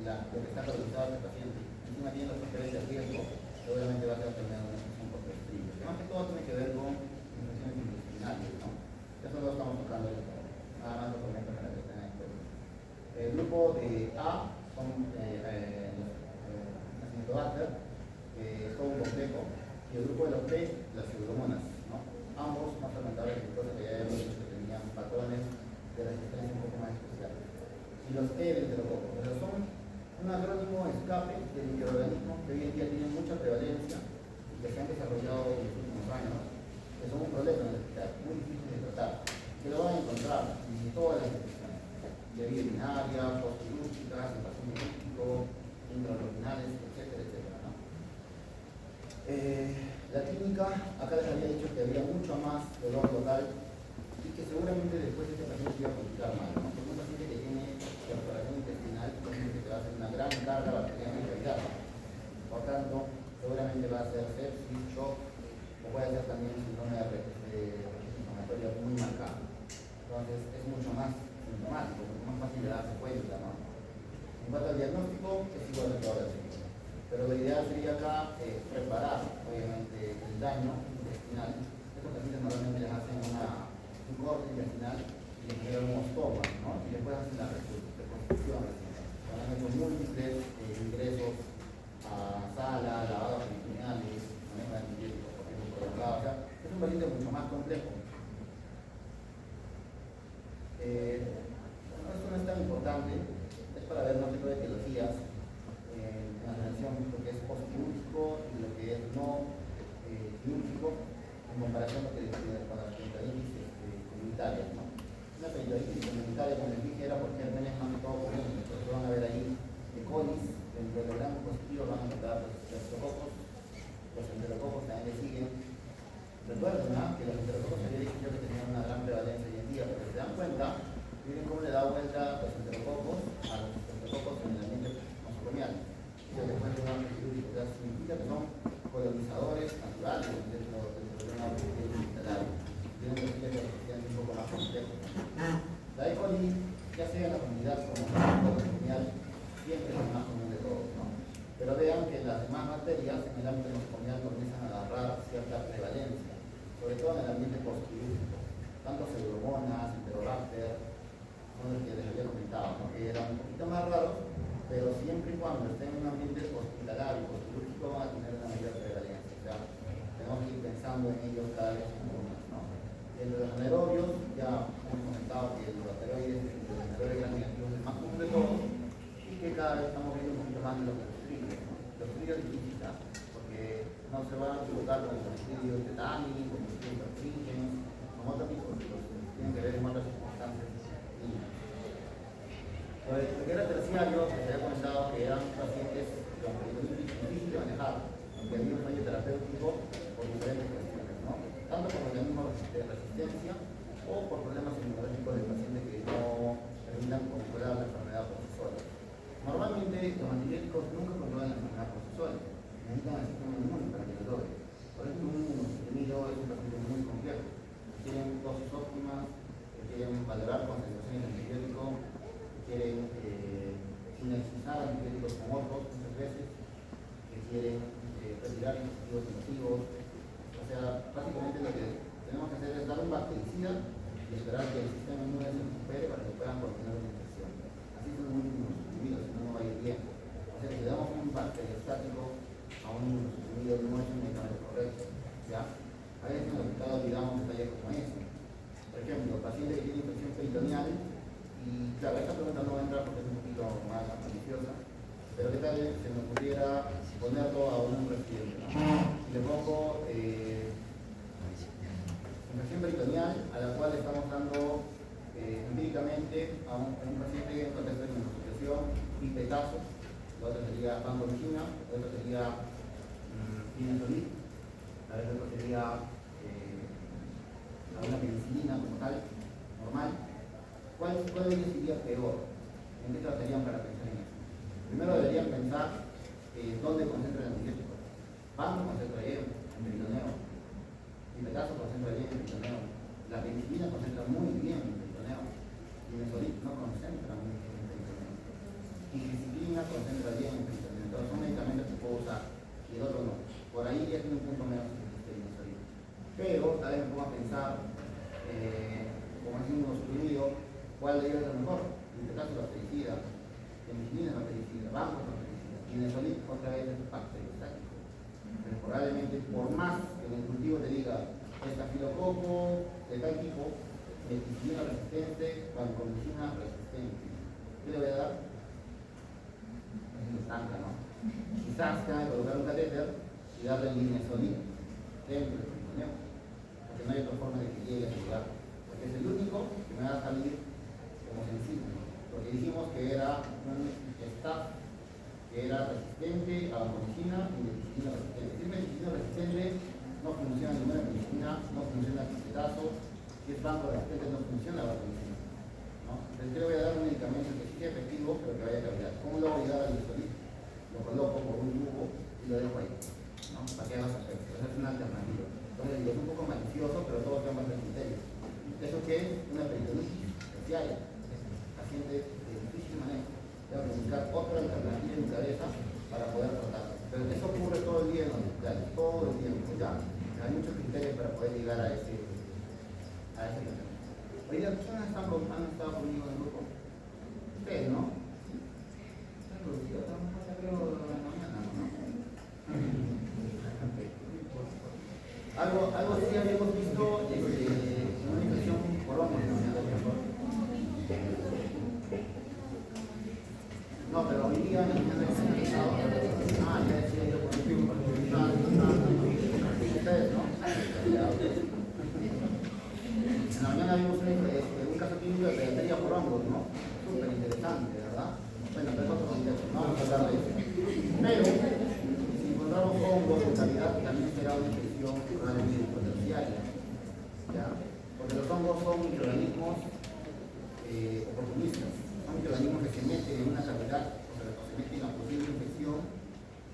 lo que está realizado a este paciente, encima tiene los factores de riesgo, obviamente va a ser tener una infección por clostridium. Más que todo tiene que ver con infecciones intestinales, ¿no? Eso lo estamos tocando hoy. Nada más lo comento para que tengan en cuenta. El grupo de A son los Acinetobacter, que es todo un complejo, y el grupo de los B, las pseudomonas, ¿no? Ambos más fermentables que cosas que ya hemos dicho que tenían patrones de resistencia un poco más especiales. Y los E del enterococos, pero son un acrónimo escape del microorganismo que hoy en día tiene mucha prevalencia y que se han desarrollado en los últimos años, que son un problema en el hospital, muy difícil de tratar, que lo van a encontrar en todas las infecciones, de vía urinaria, postquirúrgicas, de paciente crítico, intrarenales, etcétera, etcétera, ¿no? La clínica, acá les había dicho que había mucho más dolor local y que seguramente después este paciente iba a complicar más, ¿no? Porque un paciente que tiene perforación intestinal, que te va a hacer una gran carga bacteriana en cavidad. Por tanto, seguramente va a ser sepsis, shock, o puede ser también un síndrome inflamatorio muy marcado. Entonces, es mucho más sintomático, mucho más fácil de darse cuenta, ¿no? En cuanto al diagnóstico, es igual que ahora sí. Pero lo ideal sería acá preparar, obviamente, el daño intestinal. Estos pacientes normalmente les hacen un corte intestinal y les generan un ostoma, ¿no? Y después hacen la reconstrucción. Han hecho múltiples ingresos a sala, lavados peritoneales, manejo de antibióticos por ejemplo prolongado. O sea, es un paciente mucho más complejo. Bueno, esto no es tan importante, es para ver más tipo de etiologías en la relación lo que es postquirúrgico y lo que es no quirúrgico en comparación con las peritonitis comunitarias, ¿no? Una peritonitis comunitaria, como les dije, era por gérmenes más que todo comunes. Entonces van a ver ahí E. colis, dentro de los grandes positivos van a encontrar los enterococos. Los enterococos también le siguen. Recuerden, ¿no?, que los enterococos había dicho yo que tenían una gran prevalencia hoy en día, pero si se dan cuenta, miren cómo le da vuelta los enterococos a los enterococos en el ambiente nosocomial. Y después de una quirúrgica, que significa que son colonizadores naturales dentro de una epidemia hospitalaria. Tienen un perfil de resistencia un poco más complejo. La E. coli, ya sea en la comunidad como en el nosocomial, siempre es el más común de todos, ¿no? Pero vean que las demás bacterias en el ámbito nosocomial comienzan a agarrar cierta prevalencia, sobre todo en el ambiente postquirúrgico. Tanto pseudomonas, enterobacter, son los que les había comentado, ¿no?, que eran un poquito más raros, pero siempre y cuando estén en un ambiente hospitalario y postquirúrgico van a tener una mayor prevalencia. O sea, tenemos que ir pensando en ellos cada vez más, ¿no? En los anaerobios, ya hemos comentado que los bacteroides, los anaerobios gram negativos es el más común de todos, y que cada vez estamos viendo un poquito más de los clostridios, ¿no? Los clostridios difíciles, porque no se van a equivocar con los clostridios tetani, con los clostridios astringens, con otros tipos que tienen que ver en otras circunstancias. Lo que era terciario, que se había comentado que eran pacientes con peritonitis difícil de manejar, aunque había un fallo terapéutico por diferentes cuestiones, ¿no? Tanto por mecanismos de resistencia o por problemas inmunológicos del paciente que no permitan controlar la enfermedad por sí sola. Normalmente los antibióticos nunca controlan la enfermedad por sí sola, necesitan el sistema quieren retirar dispositivos invasivos. O sea, básicamente lo que tenemos que hacer es dar un bactericida y esperar que el sistema inmune se recupere para que puedan continuar la infección. Así son los inmunosuprimidos, si no, no va a ir bien. O sea, si le damos un bacteriostático a un inmunosuprimido no es un medicamento correcto. ¿Ya? A veces en el hospital olvidamos detalles como eso. Por ejemplo, el paciente que tiene infección peritoneal, y claro, esta pregunta no va a entrar porque es un poquito más maliciosa, pero ¿qué tal se me pudiera ponerlo a un residente? ¿No? Si le pongo infección peritoneal a la cual estamos dando empíricamente a un paciente en contexto de inmunosupresión y petazo, la otra sería vancomicina, la otra sería minesolid, la otra sería una penicilina como tal, normal. ¿Cuál de ellos sería peor? ¿En qué tratarían para pensar en eso? Primero deberían pensar dónde concentra el antibiótico. Vanco concentra bien en peritoneo, y petazo concentra bien en peritoneo, la penicilina concentra muy bien en peritoneo, y mesolid no concentra muy bien en peritoneo, y disciplina concentra bien en peritoneo. Entonces son medicamentos que puedo usar y el otro no. Por ahí ya tiene un punto menos el mesolid. Pero tal vez me pongo a pensar, como es inmunosuprimido, ¿cuál de ellos es el mejor? En este caso, la bactericida, penicilina es bactericida, vanco es bactericida, y mesolid otra vez es bacteriostático. Pero probablemente, por más que el cultivo te diga estafilococo de tal tipo, meticilina resistente, vancomicina resistente, ¿qué le voy a dar? Es una estanca, ¿no? Quizás tenga que colocar un catéter y darle el minesolid dentro del peritoneo, porque no hay otra forma de que llegue a llegar, porque es el único que me va a salir como sensible, porque dijimos que era un staff que era resistente a la vancomicina y meticilina resistente. Si es meticilina resistente, no funciona ninguna medicina, no funciona el petazo. Si es vanco resistente, no funciona la vancomicina, ¿no? Entonces yo le voy a dar un medicamento que sí sea efectivo, pero que vaya a calidad. ¿Cómo lo voy a llegar al mesolid? Lo coloco por un tubo y lo dejo ahí, ¿no? Para que haga su efecto. Esa es una alternativa. Entonces digo, es un poco malicioso, pero todo queda más de criterio. ¿Eso qué es? Una peritonitis terciaria. Paciente de difícil manejo. Tengo que buscar otra alternativa en mi cabeza para poder tratarlo. Pero eso ocurre todo el día en los hospitales, todo el tiempo. Ya hay muchos criterios para poder llegar a ese tratamiento. Hoy día, ¿quiénes han estado conmigo en el grupo? Ustedes, ¿no? Están producidos, estamos creo en la mañana, ¿no? Algo sí habíamos visto una infección por hongos, ¿no? No, pero hoy día en la mañana ya decía yo por ejemplo, ustedes, ¿no? En la mañana vimos un caso clínico de pediatría por hongos, ¿no? Súper interesante, ¿verdad? Bueno, pero es otro contexto, no vamos a hablar de eso. Pero, si encontramos hongos en calidad, también será una infección probablemente potenciaria, ¿ya? Porque los hongos son microorganismos oportunistas. Son microorganismos que se meten en una cavidad, o sea, se meten en la posible infección,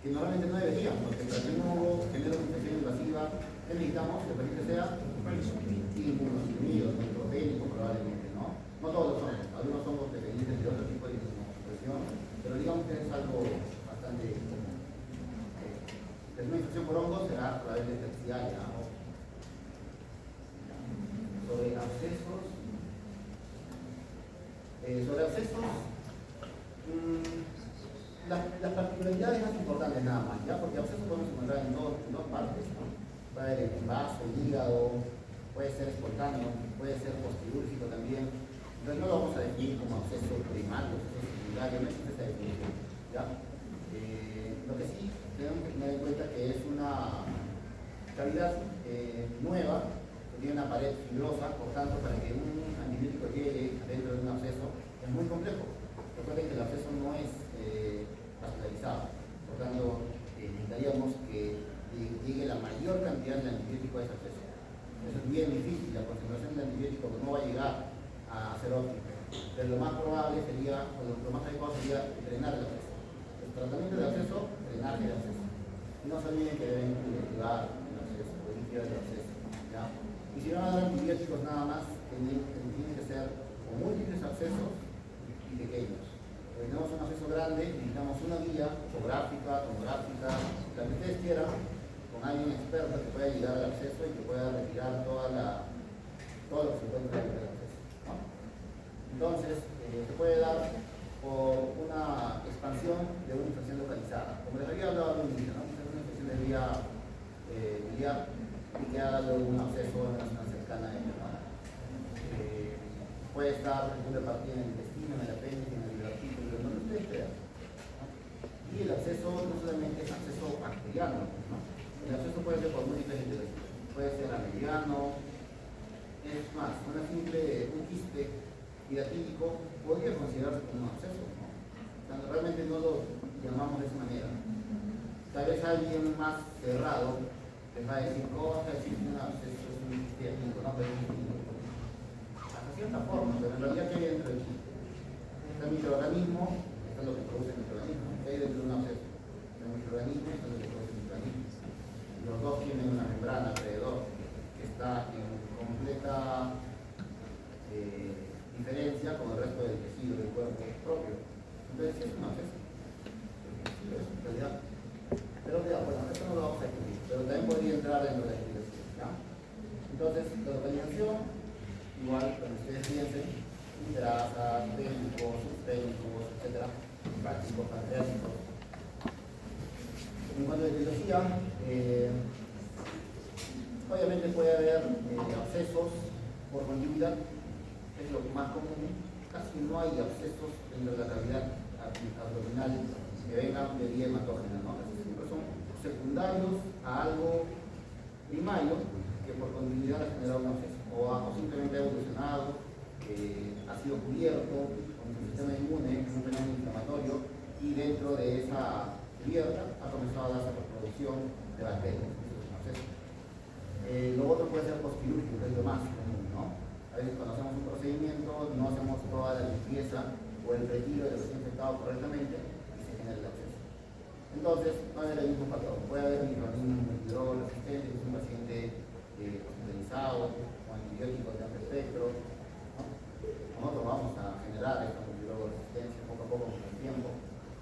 que normalmente no deberían, porque para que un hongo genere una infección invasiva, ¿qué necesitamos? Que el paciente sea inmunosuprimido, neutropénico probablemente, ¿no? No todos los hongos, algunos hongos dependientes de otro tipo de inmunosupresión, pero digamos que es algo bastante común. Una infección por hongos será probablemente terciaria, ¿no? Sobre abscesos, las particularidades más importantes nada más, ¿ya? Porque abscesos podemos encontrar en dos partes, ¿no? Puede haber el vaso, el hígado, puede ser espontáneo, puede ser posquirúrgico también. Entonces no lo vamos a definir como absceso primario, absceso secundario, no existe esa definición, ¿ya? Lo que sí tenemos que tener en cuenta que es una cavidad nueva, que tiene una pared fibrosa, por tanto, para que un antibiótico llegue dentro de un absceso es muy complejo. Recuerden que el absceso no es vascularizado, por tanto, necesitaríamos que llegue la mayor cantidad de antibiótico a ese absceso. Eso es bien difícil, la concentración de antibiótico no va a llegar a ser óptima, pero lo más probable sería, o lo más adecuado sería drenar el absceso. El tratamiento del absceso, drenaje del absceso. Y no se olviden que deben cultivar el absceso, o limpiar el absceso, ¿ya? Y si van a dar antibióticos nada más, tienen que ser o múltiples abscesos y pequeños. Si tenemos un absceso grande, necesitamos una guía fotográfica, tomográfica, que ustedes quieran, con alguien experto que pueda llegar al acceso y que pueda retirar todo lo que se encuentra dentro del acceso, ¿no? Entonces, se puede dar por una expansión de una infección localizada. Como les había hablado al inicio, ¿no? Una infección de vía biliar y que haga luego un acceso en una zona cercana a ella, ¿no? Puede estar repartida en el intestino, en el apéndice, en el divertículo, en donde ustedes quieran, ¿no? Y el acceso no solamente es acceso bacteriano, ¿no? El acceso puede ser por múltiples etiologías. Puede ser a mediano, es más, un quiste hidatídico podría considerarse como un acceso, ¿no? Cuando realmente no lo llamamos de esa manera. Tal vez alguien más cerrado les va a decir, ¿cómo vas a decir que un acceso es un quiste hidatídico? No, pero es distinto. Hasta cierta forma, pero en realidad, ¿qué hay dentro del quiste? Está el microorganismo, esto es lo que produce el microorganismo. ¿Qué hay dentro de un acceso? El microorganismo, esto es lo que produce el microorganismo. Los dos tienen una membrana alrededor que está en completa diferencia con el resto del tejido del cuerpo propio. Entonces, ¿qué es un acceso? En realidad. Pero bueno, esto no lo vamos a escribir, pero también podría entrar dentro de la explicación, ¿ya? Entonces, la localización, igual, cuando ustedes piensen, grasas, técnicos, susténicos, etc., prácticos, pancreáticos. En cuanto a etiología, obviamente puede haber abscesos por continuidad, es lo más común. Casi no hay abscesos dentro de la cavidad abdominal que vengan de vía hematógena, ¿no? Casi siempre son secundarios a algo primario que por continuidad ha generado un absceso o simplemente ha evolucionado, ha sido cubierto con su sistema inmune, un fenómeno inflamatorio, y dentro de esa cubierta ha comenzado a darse la producción de bacterias. Lo otro puede ser postquirúrgico, que es lo más común, ¿no? A veces cuando hacemos un procedimiento no hacemos toda la limpieza o el retiro de los infectados correctamente y se genera el acceso. Entonces, no hay el mismo patrón. Puede haber microorganismos multidrogresistentes, que es un paciente hospitalizado con antibióticos de amplio espectro, ¿no? Nosotros vamos a generar esta multidrogoresistencia poco a poco con el tiempo.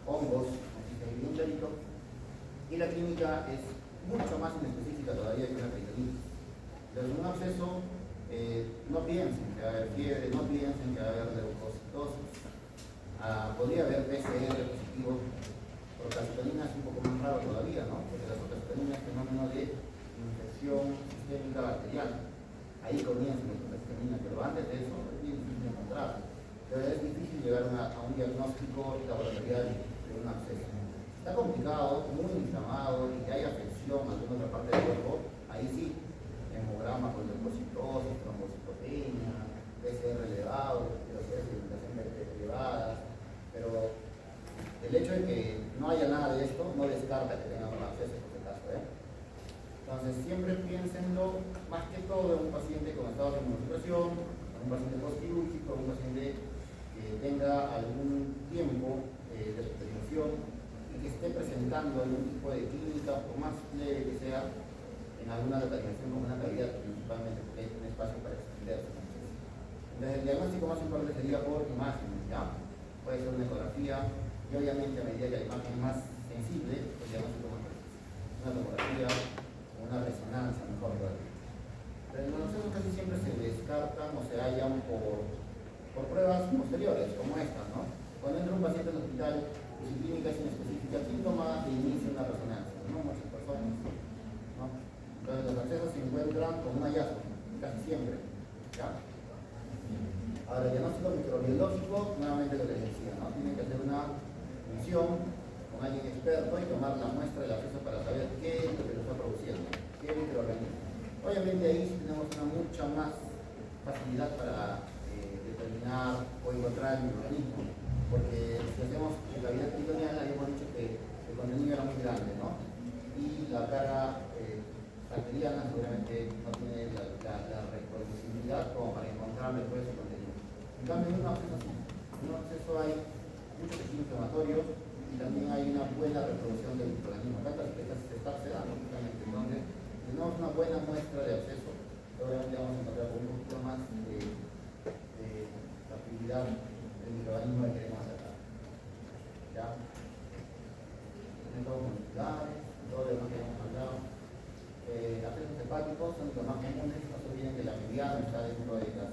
Hongos, antibiótico, y la clínica es mucho más inespecífica todavía que una peritonitis. Entonces, un absceso, no piensen que va a haber fiebre, no piensen que va a haber leucocitosis. Podría haber PCR positivo. Procalcitonina es un poco más raro todavía, ¿no? Porque la procalcitonina es fenómeno de infección sistémica bacteriana. Ahí comienza la procalcitonina, pero antes de eso es bien difícil encontrar. Entonces es difícil llegar a un diagnóstico laboratorial de un absceso. Está complicado, muy inflamado y que hay afección a alguna otra parte del cuerpo, ahí sí, hemograma con leucocitosis, trombocitopenia, PCR elevado, velocidades de sedimentación elevadas, pero el hecho de que no haya nada de esto no descarta que tengan un acceso en este caso, ¿eh? Entonces siempre piénsenlo más que todo en un paciente con estado de inmunosupresión, en un paciente postquirúrgico, un paciente que tenga algún tiempo de hospitalización y que esté presentando algún tipo de clínica, por más leve que sea, en alguna localización como una cavidad, principalmente porque hay un espacio para extenderse. Entonces, el diagnóstico más importante sería por imágenes, ¿ya? Puede ser una ecografía, y obviamente a medida que la imagen es más sensible, el diagnóstico más preciso. Una tomografía, una resonancia, mejor todavía. Pero los procesos casi siempre se descartan o se hallan por pruebas posteriores, como estas, ¿no? Cuando entra un paciente al hospital y su clínica es inespecífica, síntoma de inicio de una resonancia, ¿no? Muchas personas, ¿no? Entonces los accesos se encuentran con un hallazgo, casi siempre, ¿ya? Ahora, el diagnóstico microbiológico, nuevamente lo que les decía, ¿no? Tienen que hacer una función con alguien experto y tomar la muestra del acceso para saber qué es lo que lo está produciendo, qué microorganismo. Obviamente ahí sí tenemos una mucha más facilidad para determinar o encontrar el microorganismo, porque si hacemos en la vida peritoneal habíamos dicho que el contenido era muy grande, ¿no? Y la carga bacteriana seguramente no tiene la reproducibilidad como para encontrar después ese contenido. En cambio, en un acceso hay mucho tejido inflamatorio y también hay una buena reproducción del microorganismo. Acá se está observando justamente. Entonces, si tenemos una buena muestra de acceso, seguramente vamos a encontrar con un poquito más de actividad del microorganismo que queremos atacar. ¿Ya? Tenemos moleculares, todo lo demás. hepáticos son los más comunes, no se olviden que la mediana está dentro de las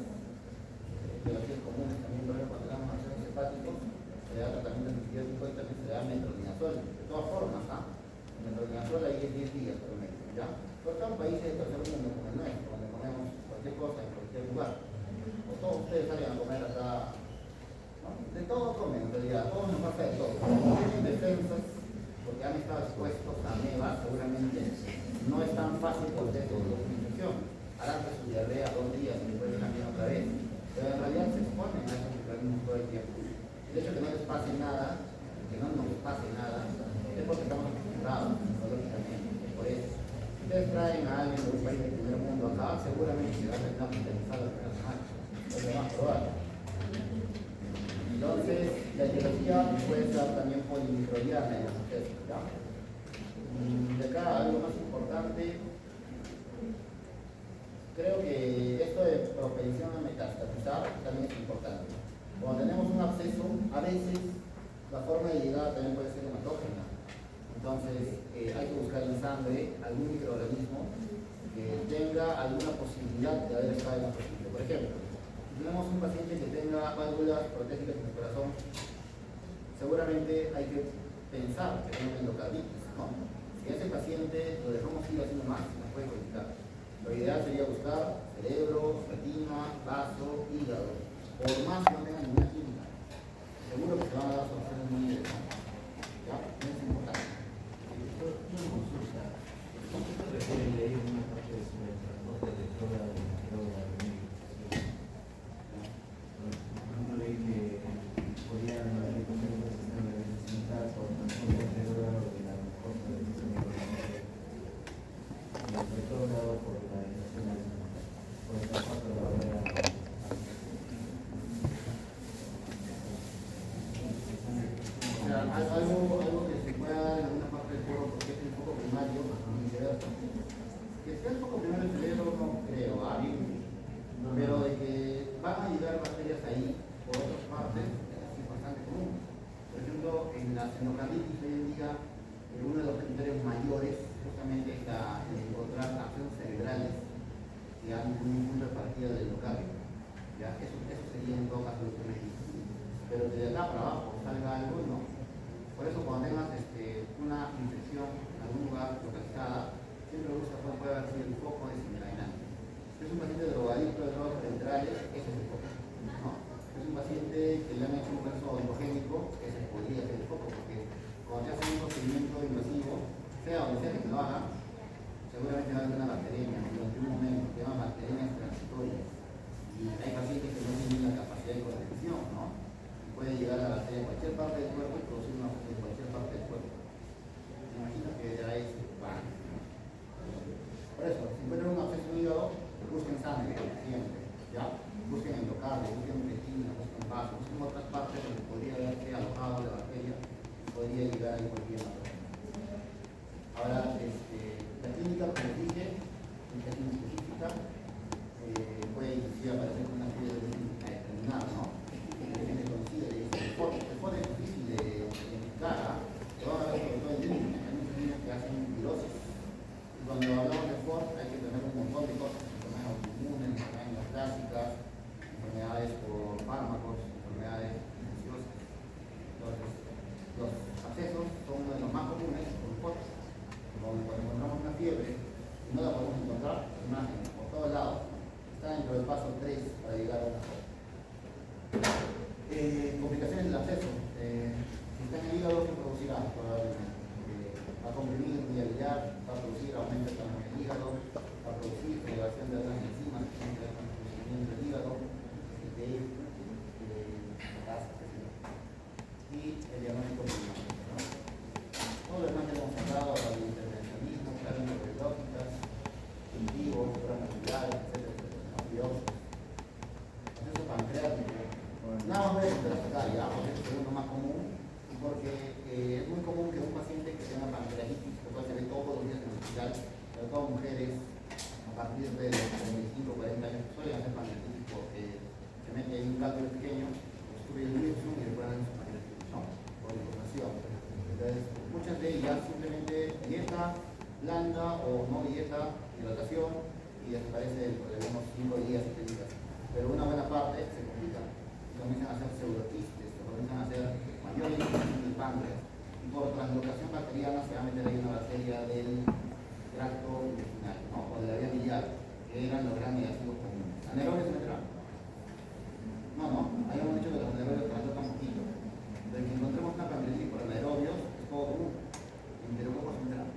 etiologías comunes, también por ejemplo cuando damos accesos hepáticos, se le da tratamiento antibiótico y también se le da metronidazol. De todas formas, el metronidazol ahí es 10 días por mes, ¿ya? Sobre todo en países de tercer mundo como el nuestro, donde ponemos cualquier cosa en cualquier lugar. O todos ustedes salen a comer acá, ¿no? De todo comen en realidad, todos nos pasa de todo. Tienen defensas, porque han estado expuestos a amebas, seguramente no es tan fácil por de infección. Harán que su diarrea 2 días y después también otra vez. Pero en realidad se exponen a esos microorganismos todo el tiempo. El hecho de que no les pase nada, que no nos pase nada, es porque estamos acostumbrados psicológicamente. Por eso, si ustedes traen a alguien de un país del primer mundo acá, seguramente se va a estar hospitalizado la primera semana. Es lo más probable. Entonces, la etiología puede ser también polimicrobiana en los procesos, ¿ya? De acá, algo más importante, creo que esto de propensión a metastatizar también es importante. Cuando tenemos un absceso, a veces la forma de llegada también puede ser hematógena. Entonces, hay que buscar en sangre algún microorganismo que tenga alguna posibilidad de haber estado en la posible. Por ejemplo, si tenemos un paciente que tenga válvulas protégicas en el corazón, seguramente hay que pensar que tiene una endocarditis, ¿no? Si a ese paciente lo dejamos ir así nomás, nos puede complicar. Lo ideal sería buscar cerebro, retina, vaso, hígado. Por más que no tengan ninguna clínica, seguro que se van a dar soluciones muy interesantes. ¿Ya? Es importante. Una consulta. ¿Cómo se refiere leer una parte de su transporte de droga de no leí que podían haber comido un sistema de vecinidad por transporte de droga de la costa de sobre todo dado por la nacional, por el transporte de la barrera. Algo que se pueda dar en alguna parte del cuerpo porque es el foco primario y viceversa. Que sea el foco primario del cerebro no creo, pero de que van a llegar bacterias ahí por otras partes es bastante común. Por ejemplo, en la endocarditis hoy en día, uno de los criterios mayores justamente está en encontrar acciones cerebrales que han un punto de partida del endocardio. ¿Ya? Eso sería en todo caso lo que me dice. Pero de acá para abajo salga algo, ¿no? Por eso cuando tengas una infección en algún lugar localizada, siempre busca cuál puede haber sido el foco de desencadenante. Si es un paciente drogadicto de drogas parenterales, ese es el foco, ¿no? Si es un paciente que le han hecho un caso oncogénico, ese podría ser el foco, porque cuando te hacen un procedimiento invasivo, sea donde sea que te lo hagan, seguramente va a haber una bacteria en un momento, que se llama bacterias transitorias. Y hay pacientes que no tienen la capacidad de contención, ¿no? Puede llegar a la bacteria en cualquier parte del cuerpo y producir una bacteria en cualquier parte del cuerpo. Me imagino que ya es bueno. Por eso, si encuentran un absceso en hígado, busquen sangre, siempre, ¿ya? Busquen endocardio, busquen retina, busquen vaso, busquen otras partes donde podría haberse alojado la bacteria y podría llegar a cualquier parte. Ahora, la clínica, como les dije, es específica, puede inclusive aparecer con una fiebre determinada, ¿no? El FOD es difícil de identificar, lo van a ver sobre todo en niños, hay muchos niños que hacen virosis. Y cuando hablamos de FOD hay que tener un montón de cosas, enfermedades autoinmunes, enfermedades neoplásicas, enfermedades por fármacos, enfermedades infecciosas. Entonces, los abscesos son uno de los más comunes por FOD. Cuando encontramos una fiebre y no la podemos encontrar, imágenes por todos lados, está dentro del paso 3 para llegar a una FOD. Complicaciones del absceso. Si está en el hígado, ¿qué producirá? Probablemente. Va a comprimir viabilidad, va a producir aumento del tamaño del hígado, va a producir elevación de otras enzimas que tienen que ver con el funcionamiento del hígado, y el diagnóstico primario, ¿no? Todo lo demás que hemos hablado, el intervencionismo, terapias biológicas, cultivos, drogas naturales, etcétera, fibrosis, proceso pancreático. Nada más voy a contar hasta acá, ya, porque es el segundo más común, porque es muy común que un paciente que tenga pancreatitis, que puede ser todos los días en el hospital, sobre todo mujeres a partir de los 35 o 40 años, suelen hacer pancreatitis porque se mete en un cálculo pequeño, obstruye el virus y después hacen su pancreatitis, ¿no? Por información. Entonces, muchas de ellas simplemente dieta blanda o no dieta, hidratación, y desaparece por unos 5 días, 7 días. Pero una buena parte se complica. Comienzan a hacer pseudoquistes, comienzan a hacer mayor inflamación del páncreas. Y por translocación bacteriana se va a meter ahí una bacteria del tracto intestinal, ¿no? O de la vía biliar, que eran los gran negativos comunes. ¿Anaerobios se meterán? No, habíamos dicho que los anaerobios translocan poquito. De que encontremos una pancreatitis por anaerobios es todo común. Enterococos se meterán.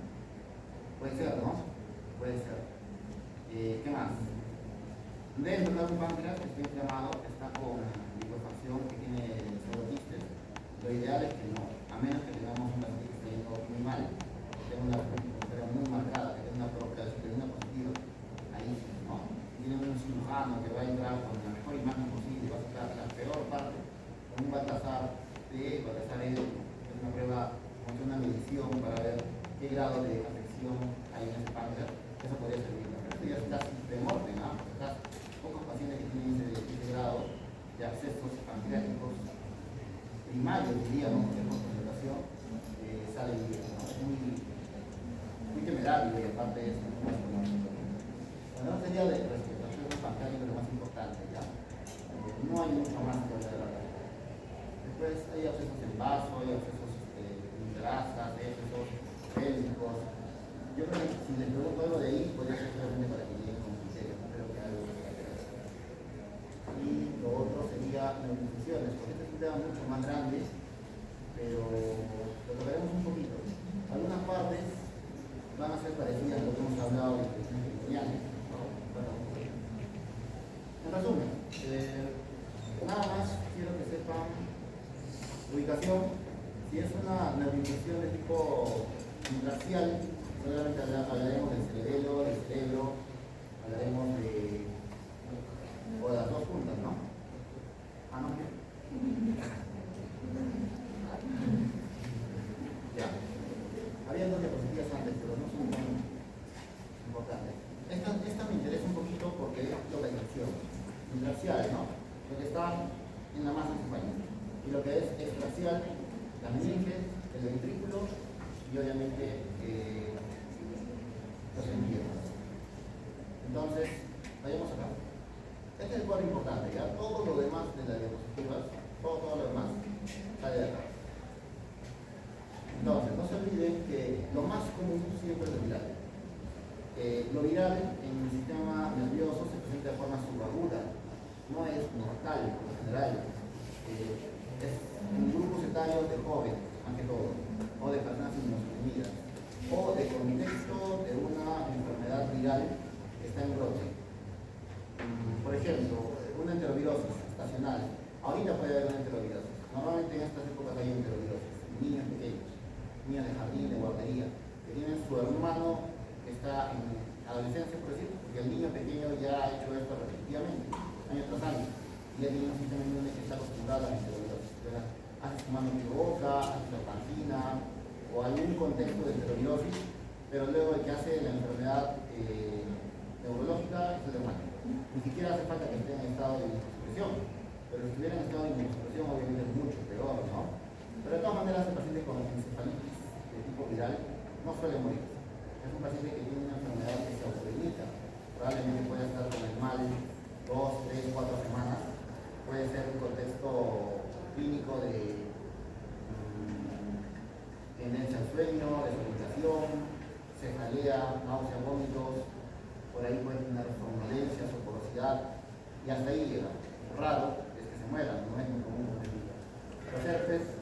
Puede ser, ¿no? Puede ser. ¿Qué más? Dentro de un páncreas que está inflamado, que está con liquefacción, que tiene pseudoquistes, lo ideal es que no, a menos que tengamos un paciente que esté yendo muy mal, que tenga una pero muy marcada, que tenga una procaspirina positiva, ahí sí, ¿no? Si tiene un cirujano que va a entrar con la mejor imagen posible, va a sacar la peor parte, con un Baltasar D, Baltasar E, es una prueba, como una medición para ver qué grado de afección hay en ese páncreas, eso podría servir. Pero esto ya es casi de muerte, ¿no? Pocos pacientes que tienen ese grado de accesos pancreáticos primarios, diríamos, porque es concentración, salen bien, ¿no? Es muy temerario y aparte es muy económico. Bueno, sería de respiración pancreática lo más importante, ¿ya? No hay mucho más que hablar acá. Después hay accesos en vaso, hay accesos en grasas, hay accesos pélvicos. Yo creo que si les pregunto algo de ahí, podría ser solamente para que lleguen con criterio, no creo que algo y lo otro sería neuroinfecciones, porque este es un tema mucho más grande, pero lo tocaremos un poquito. Algunas partes van a ser parecidas a lo que hemos hablado de infecciones bacterianas, ¿no? Bueno, en resumen, nada más quiero que sepan ubicación. Si es una neuroinfección de tipo intracial, solamente hablaremos del cerebro, hablaremos de o de las dos puntas, ¿no? Ah, no, ya. Había dos diapositivas antes, pero no son tan importantes. Esta me interesa un poquito porque es localización. Intracial, ¿no? Lo que está en la masa encefálica. Y lo que es extracial, las meninges, el ventrículo y obviamente los entierros. Entonces, vayamos acá. Este es el cuadro importante, ¿ya? Todo lo demás de las diapositivas, todo lo demás sale de acá. Entonces, no se olviden que lo más común siempre es lo viral. Lo viral en el sistema nervioso se presenta de forma subaguda, no es mortal por lo general. Es en grupos etarios de jóvenes, más que todo, o de personas inmunosuprimidas, o de contexto de una enfermedad viral que está en brote. Por ejemplo, una enterovirosis estacional. Ahorita puede haber una enterovirosis. Normalmente en estas épocas hay enterovirosis. Niños pequeños, niños de jardín, de guardería, que tienen su hermano que está en adolescencia, por decir, porque el niño pequeño ya ha hecho esto repetitivamente, año tras año, y ya tiene un sistema inmune que está acostumbrado a la enterovirosis. Hace su mano en boca, hace su pancina, o algún contexto de enterovirosis, pero luego el que hace la enfermedad neurológica es el hermano. Ni siquiera hace falta que esté en estado de inmunosupresión, pero si estuviera en estado de inmunosupresión obviamente es mucho peor, ¿no? Pero de todas maneras el paciente con encefalitis de tipo viral no suele morir. Es un paciente que tiene una enfermedad que se autolimita. Probablemente puede estar con el mal 2, 3, 4 semanas. Puede ser un contexto clínico de tendencia al sueño, desorientación, cefalea, náusea, vómitos. Por ahí pueden tener somnolencias o porosidad, y hasta ahí llega. Raro es que se mueran, no es muy común. Los herpes